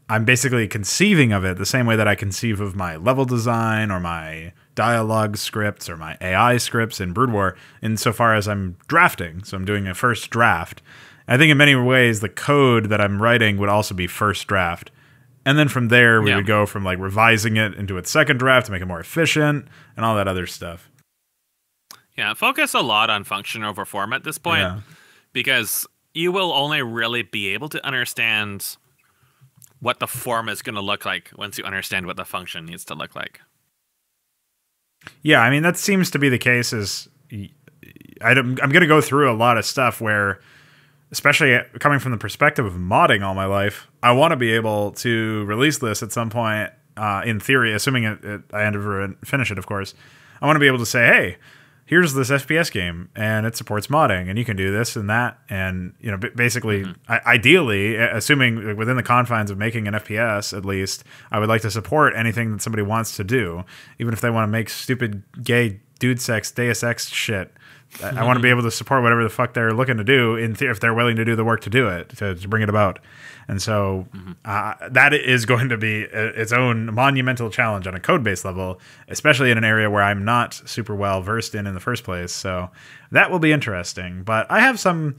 I'm basically conceiving of it the same way that I conceive of my level design or my dialogue scripts or my AI scripts in Brood War, insofar as I'm drafting. So I'm doing a first draft. I think in many ways, the code that I'm writing would also be first draft. And then from there, we would go from like revising it into its second draft to make it more efficient and all that other stuff. Yeah, focus a lot on function over form at this point because you will only really be able to understand what the form is going to look like once you understand what the function needs to look like. Yeah, I mean, that seems to be the case. I'm going to go through a lot of stuff where, especially coming from the perspective of modding all my life, I want to be able to release this at some point, in theory, assuming I ever finish it, of course. I want to be able to say, hey, here's this FPS game, and it supports modding, and you can do this and that. And, basically, ideally, assuming within the confines of making an FPS, at least, I would like to support anything that somebody wants to do, even if they want to make stupid gay dude sex, Deus Ex shit. I want to be able to support whatever the fuck they're looking to do if they're willing to do the work to do it, to bring it about. And so that is going to be its own monumental challenge on a code-based level, especially in an area where I'm not super well versed in the first place. So that will be interesting. But I have some,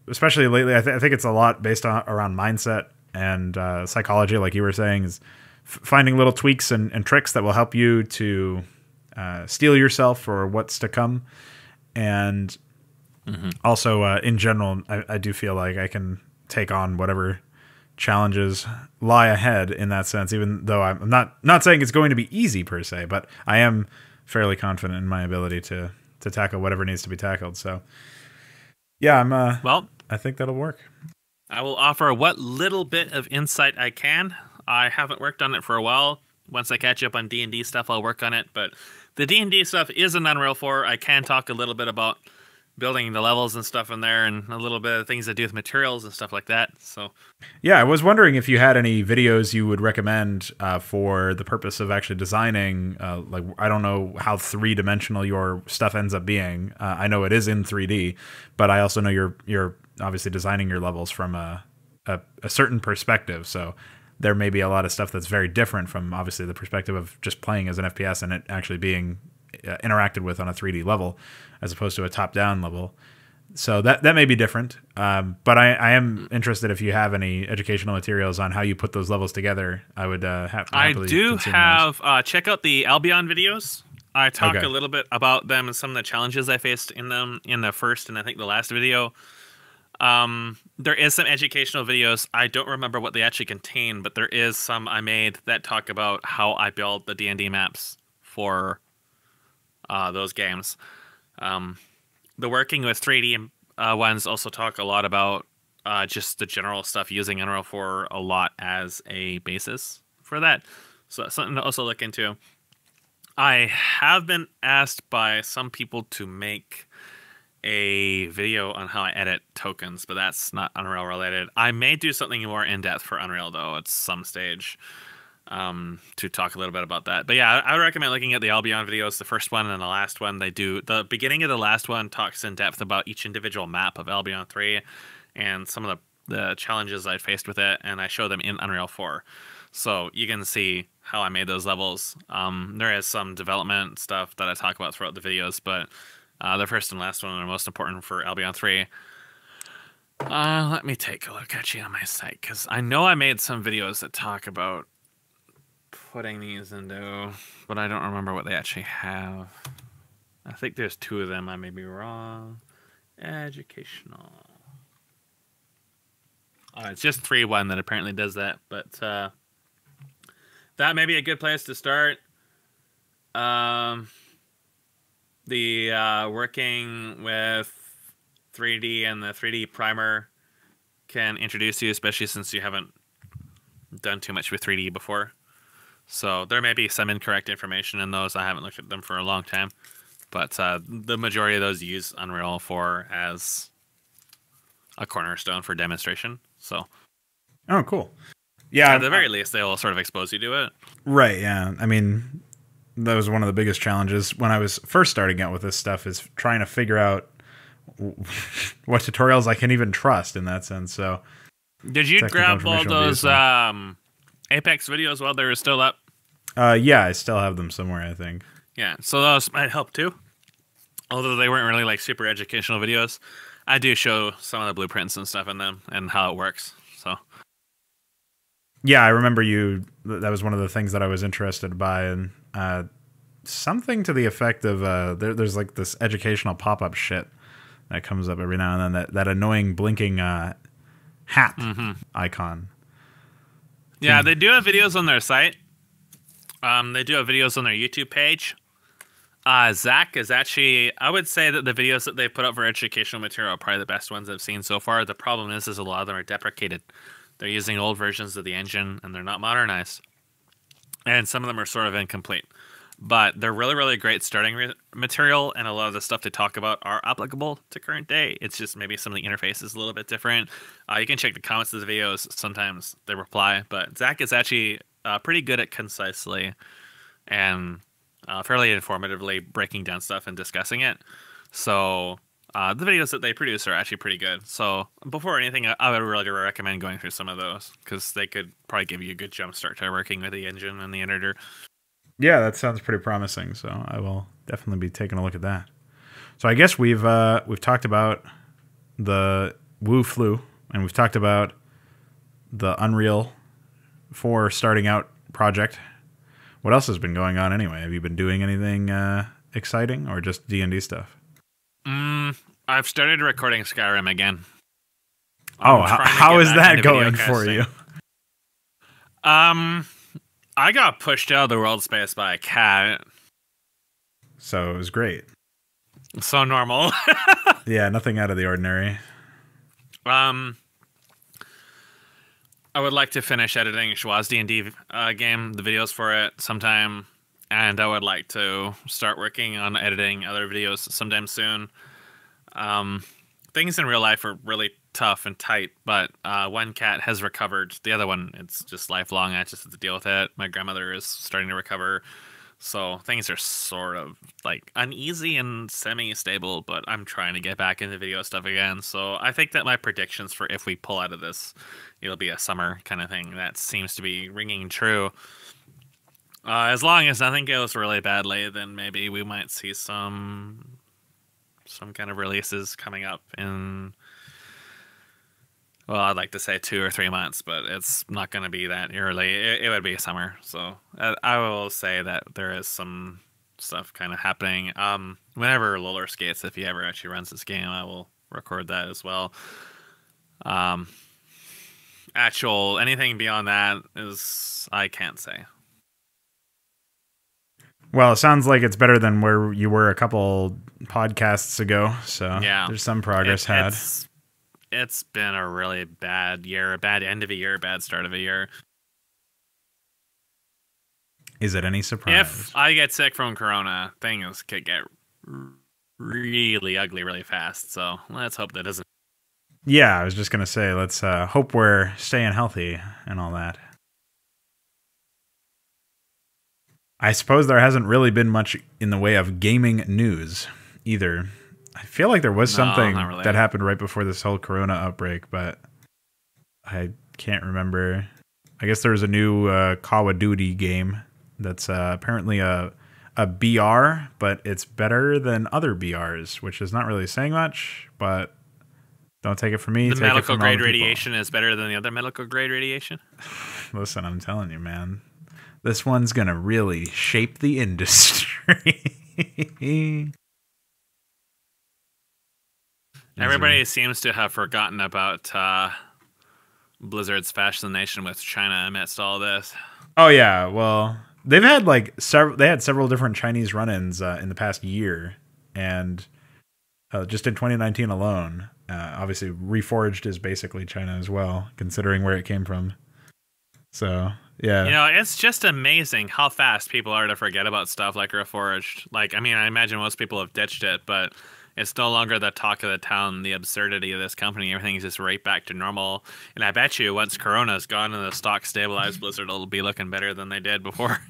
especially lately, I think it's a lot based around mindset and psychology, like you were saying, is finding little tweaks and tricks that will help you to steel yourself for what's to come. And also, in general, I do feel like I can take on whatever challenges lie ahead in that sense, even though I'm not saying it's going to be easy per se, but I am fairly confident in my ability to tackle whatever needs to be tackled. So yeah, I think that'll work. I will offer what little bit of insight I can. I haven't worked on it for a while. Once I catch up on D&D stuff, I'll work on it, but the D&D stuff is in Unreal 4. I can talk a little bit about building the levels and stuff in there, and a little bit of things that do with materials and stuff like that. So, yeah, I was wondering if you had any videos you would recommend for the purpose of actually designing. Like, I don't know how 3-dimensional your stuff ends up being. I know it is in 3D, but I also know you're obviously designing your levels from a certain perspective. So there may be a lot of stuff that's very different from obviously the perspective of just playing as an FPS and it actually being interacted with on a 3D level as opposed to a top-down level. So that may be different. But I am interested if you have any educational materials on how you put those levels together. I would I do have check out the Albion videos. I talk a little bit about them and some of the challenges I faced in them in the first and I think the last video. There is some educational videos. I don't remember what they actually contain, but there is some I made that talk about how I built the D&D maps for those games. The working with 3D ones also talk a lot about just the general stuff using Unreal 4 a lot as a basis for that. So that's something to also look into. I have been asked by some people to make a video on how I edit tokens, but that's not Unreal related. I may do something more in-depth for Unreal, though, at some stage to talk a little bit about that. But yeah, I would recommend looking at the Albion videos, the first one and the last one. They do, the beginning of the last one talks in depth about each individual map of Albion 3 and some of the challenges I faced with it, and I show them in Unreal 4. So you can see how I made those levels. There is some development stuff that I talk about throughout the videos, but The first and last one are most important for Albion 3. Let me take a look at you on my site, because I know I made some videos that talk about putting these into, but I don't remember what they actually have. I think there's 2 of them. I may be wrong. Educational. It's just 3.1 that apparently does that, but that may be a good place to start. The working with 3D and the 3D primer can introduce you, especially since you haven't done too much with 3D before. So there may be some incorrect information in those. I haven't looked at them for a long time. But the majority of those use Unreal 4 as a cornerstone for demonstration. So, oh, cool. Yeah, at the very least, they will sort of expose you to it. Right, yeah. I mean, that was one of the biggest challenges when I was first starting out with this stuff, is trying to figure out what tutorials I can even trust in that sense. So, did you grab all those Apex videos while they were still up? Yeah, I still have them somewhere, I think. Yeah, so those might help too. Although they weren't really like super educational videos, I do show some of the blueprints and stuff in them and how it works. So, yeah, I remember that was one of the things that I was interested by, and something to the effect of there's like this educational pop-up shit that comes up every now and then, that annoying blinking hat icon. Yeah, they do have videos on their site. They do have videos on their YouTube page. Zach is actually, I would say that the videos that they put up for educational material are probably the best ones I've seen so far. The problem is a lot of them are deprecated. They're using old versions of the engine, and they're not modernized. And some of them are sort of incomplete. But they're really, really great starting material, and a lot of the stuff they talk about are applicable to current day. It's just maybe some of the interface is a little bit different. You can check the comments of the videos. Sometimes they reply. But Zach is actually pretty good at concisely and fairly informatively breaking down stuff and discussing it. So the videos that they produce are actually pretty good. So before anything, I would really recommend going through some of those, because they could probably give you a good jump start to working with the engine and the editor. Yeah, that sounds pretty promising. So I will definitely be taking a look at that. So I guess we've talked about the Woo Flu, and we've talked about the Unreal 4 starting out project. What else has been going on anyway? Have you been doing anything exciting, or just D&D stuff? I've started recording Skyrim again. Oh, how is that going for you? I got pushed out of the world space by a cat. So it was great. So normal. Yeah, nothing out of the ordinary. I would like to finish editing Schwa's D&D game, the videos for it sometime, and I would like to start working on editing other videos sometime soon. Things in real life are really tough and tight, but one cat has recovered. The other one, it's just lifelong. I just have to deal with it. My grandmother is starting to recover, so things are sort of like uneasy and semi-stable, but I'm trying to get back into video stuff again. So I think that my predictions for if we pull out of this, it'll be a summer kind of thing. That seems to be ringing true. As long as nothing goes really badly, then maybe we might see some kind of releases coming up in, well, I'd like to say 2 or 3 months, but it's not going to be that early. It would be summer. So I will say that there is some stuff kind of happening. Whenever Roller Skates, if he ever actually runs this game, I will record that as well. Anything beyond that is, I can't say. Well, it sounds like it's better than where you were a couple podcasts ago. So yeah, there's some progress had. It's been a really bad year, a bad end of a year, a bad start of a year. Is it any surprise? If I get sick from Corona, things could get really ugly really fast. So let's hope that doesn't. Yeah, I was just going to say, let's hope we're staying healthy and all that. I suppose there hasn't really been much in the way of gaming news either. I feel like there was something that happened right before this whole Corona outbreak, but I can't remember. I guess there was a new Call of Duty game that's apparently a a BR, but it's better than other BRs, which is not really saying much, but don't take it from me. The take it medical from grade other people. radiation is better than the other medical grade radiation? Listen, I'm telling you, man. This one's going to really shape the industry. Everybody seems to have forgotten about Blizzard's fascination with China amidst all this. Oh yeah, well, they've had several different Chinese run-ins in the past year, and just in 2019 alone, obviously Reforged is basically China as well, considering where it came from. So yeah, You know, it's just amazing how fast people are to forget about stuff like Reforged. Like, I mean, I imagine most people have ditched it, but it's no longer the talk of the town, the absurdity of this company. Everything's just right back to normal. And I bet you once Corona's gone and the stock stabilized, Blizzard will be looking better than they did before.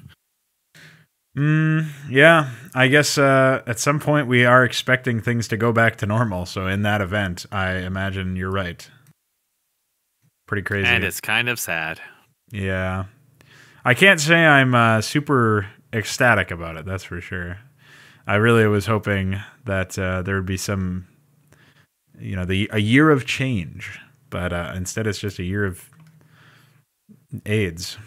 Yeah, I guess at some point we are expecting things to go back to normal. So in that event, I imagine you're right. Pretty crazy. And it's kind of sad. Yeah. I can't say I'm super ecstatic about it, that's for sure. I really was hoping that there would be some, a year of change, but instead it's just a year of AIDS.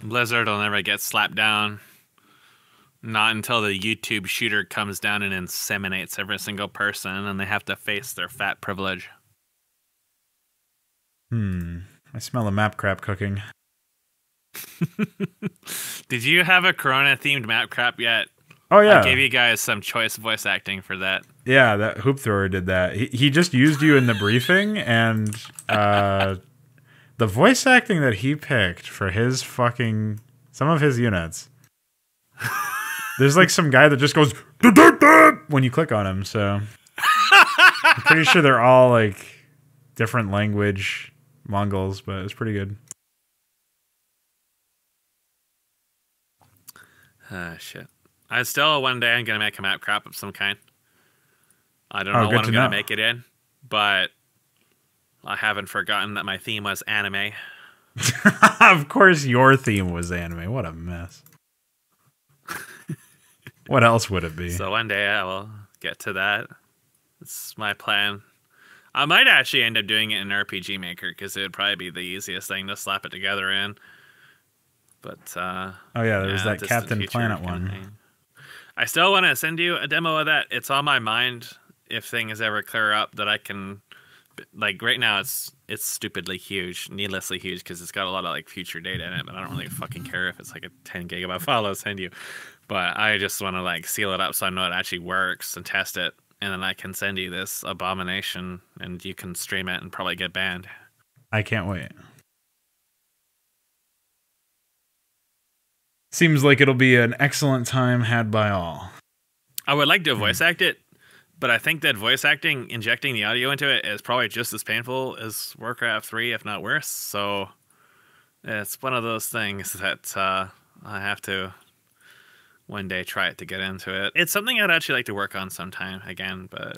Blizzard will never get slapped down. Not until the YouTube shooter comes down and inseminates every single person and they have to face their fat privilege. I smell a map crap cooking. Did you have a Corona-themed map crap yet? Oh, yeah. I gave you guys some choice voice acting for that. Yeah, that Hoop Thrower did that. He just used you in the briefing, and the voice acting that he picked for some of his units. There's like some guy that just goes when you click on him, so I'm pretty sure they're all like different language Mongols, but it's pretty good. Shit. I still one day I'm gonna make a map crap of some kind. I don't know what I'm gonna make it in, but I haven't forgotten that my theme was anime. Of course your theme was anime. What a mess. What else would it be? So one day I will get to that. It's my plan. I might actually end up doing it in RPG Maker because it would probably be the easiest thing to slap it together in. But oh yeah, there was that Captain Planet one. I still want to send you a demo of that. It's on my mind if things ever clear up that I can. Like right now, it's stupidly huge, needlessly huge, because it's got a lot of like future data in it. But I don't really fucking care if it's like a 10 gigabyte file I'll send you. But I just want to like seal it up so I know it actually works and test it, and then I can send you this abomination, and you can stream it and probably get banned. I can't wait. Seems like it'll be an excellent time had by all. I would like to voice act it, but I think that voice acting, injecting the audio into it, is probably just as painful as Warcraft 3, if not worse. So it's one of those things that I have to one day try it to get into it. It's something I'd actually like to work on sometime again, but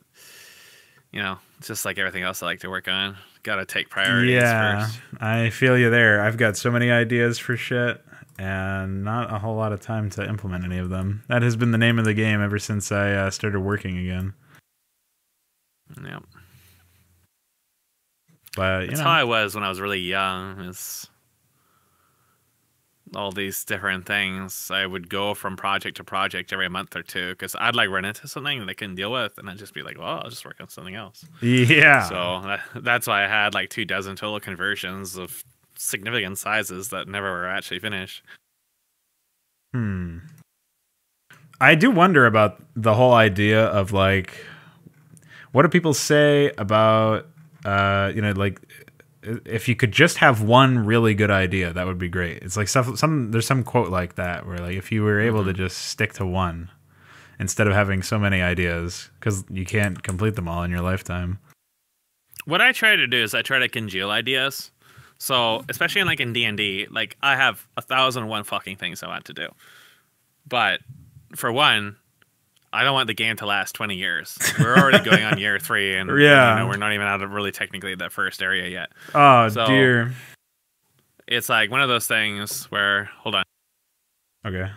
it's just like everything else I like to work on. Gotta take priorities first. I feel you there. I've got so many ideas for shit and not a whole lot of time to implement any of them. That has been the name of the game ever since I started working again. Yep. But that's how I was when I was really young. Is all these different things. I would go from project to project every month or two because I'd like run into something that I couldn't deal with, and I'd just be like, "Well, I'll just work on something else." Yeah. So that's why I had like 24 total conversions of significant sizes that never were actually finished. I do wonder about the whole idea of like, what do people say about like if you could just have one really good idea, that would be great. It's like there's some quote like that where like if you were able to just stick to one instead of having so many ideas, because you can't complete them all in your lifetime. What I try to do is I try to congeal ideas. So especially in D&D, like I have 1,001 fucking things I want to do, but for one, I don't want the game to last 20 years. We're already going on year 3, and we're not even out of really technically the first area yet. Oh, so, dear. It's like one of those things where, hold on. Okay.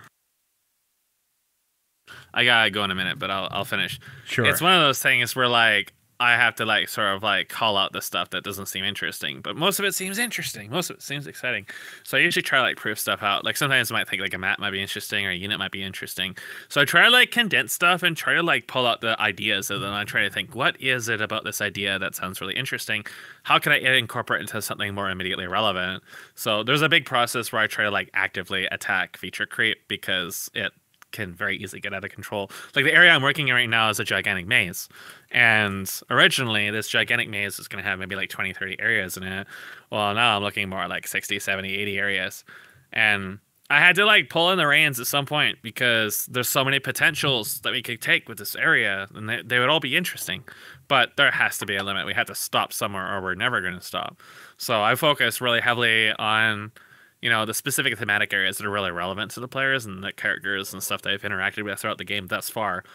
I gotta go in a minute, but I'll finish. Sure. It's one of those things where like I have to like sort of like call out the stuff that doesn't seem interesting, but most of it seems interesting. Most of it seems exciting. So I usually try to like proof stuff out. Like sometimes I might think like a map might be interesting or a unit might be interesting. So I try to like condense stuff and try to like pull out the ideas, and then I try to think, what is it about this idea that sounds really interesting? How can I incorporate it into something more immediately relevant? So there's a big process where I try to like actively attack feature creep because it can very easily get out of control. Like the area I'm working in right now is a gigantic maze. And originally this gigantic maze is going to have maybe like 20, 30 areas in it. Well, now I'm looking more like 60, 70, 80 areas. And I had to like pull in the reins at some point because there's so many potentials that we could take with this area, and they would all be interesting. But there has to be a limit. We have to stop somewhere or we're never going to stop. So I focus really heavily on the specific thematic areas that are really relevant to the players and the characters and stuff that I've interacted with throughout the game thus far.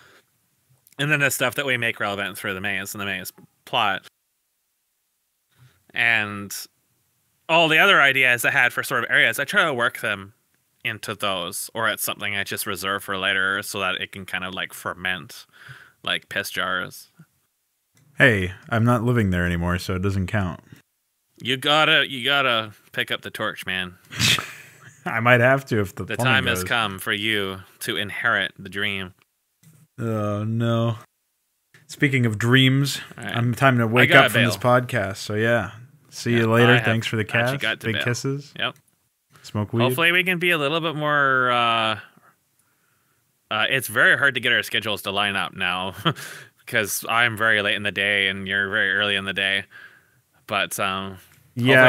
And then the stuff that we make relevant through the maze and the maze plot. And all the other ideas I had for sort of areas, I try to work them into those, or it's something I just reserve for later so that it can kind of like ferment like piss jars. Hey, I'm not living there anymore, so it doesn't count. You gotta pick up the torch, man. I might have to if the time has come for you to inherit the dream. Oh no! Speaking of dreams, right. I'm time to wake up from this podcast. So yeah, see you later. Thanks for the cash. Big kisses. Yep. Smoke weed. Hopefully we can be a little bit more. It's very hard to get our schedules to line up now because I'm very late in the day and you're very early in the day. But hopefully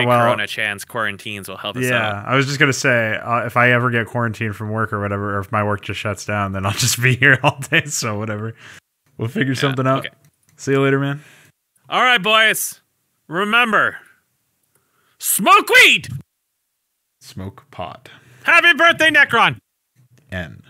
Corona Chan's quarantines will help us out. Yeah, I was just gonna say if I ever get quarantined from work or whatever, or if my work just shuts down, then I'll just be here all day. So whatever, we'll figure something out. Okay. See you later, man. All right, boys. Remember, smoke weed. Smoke pot. Happy birthday, Necron. N.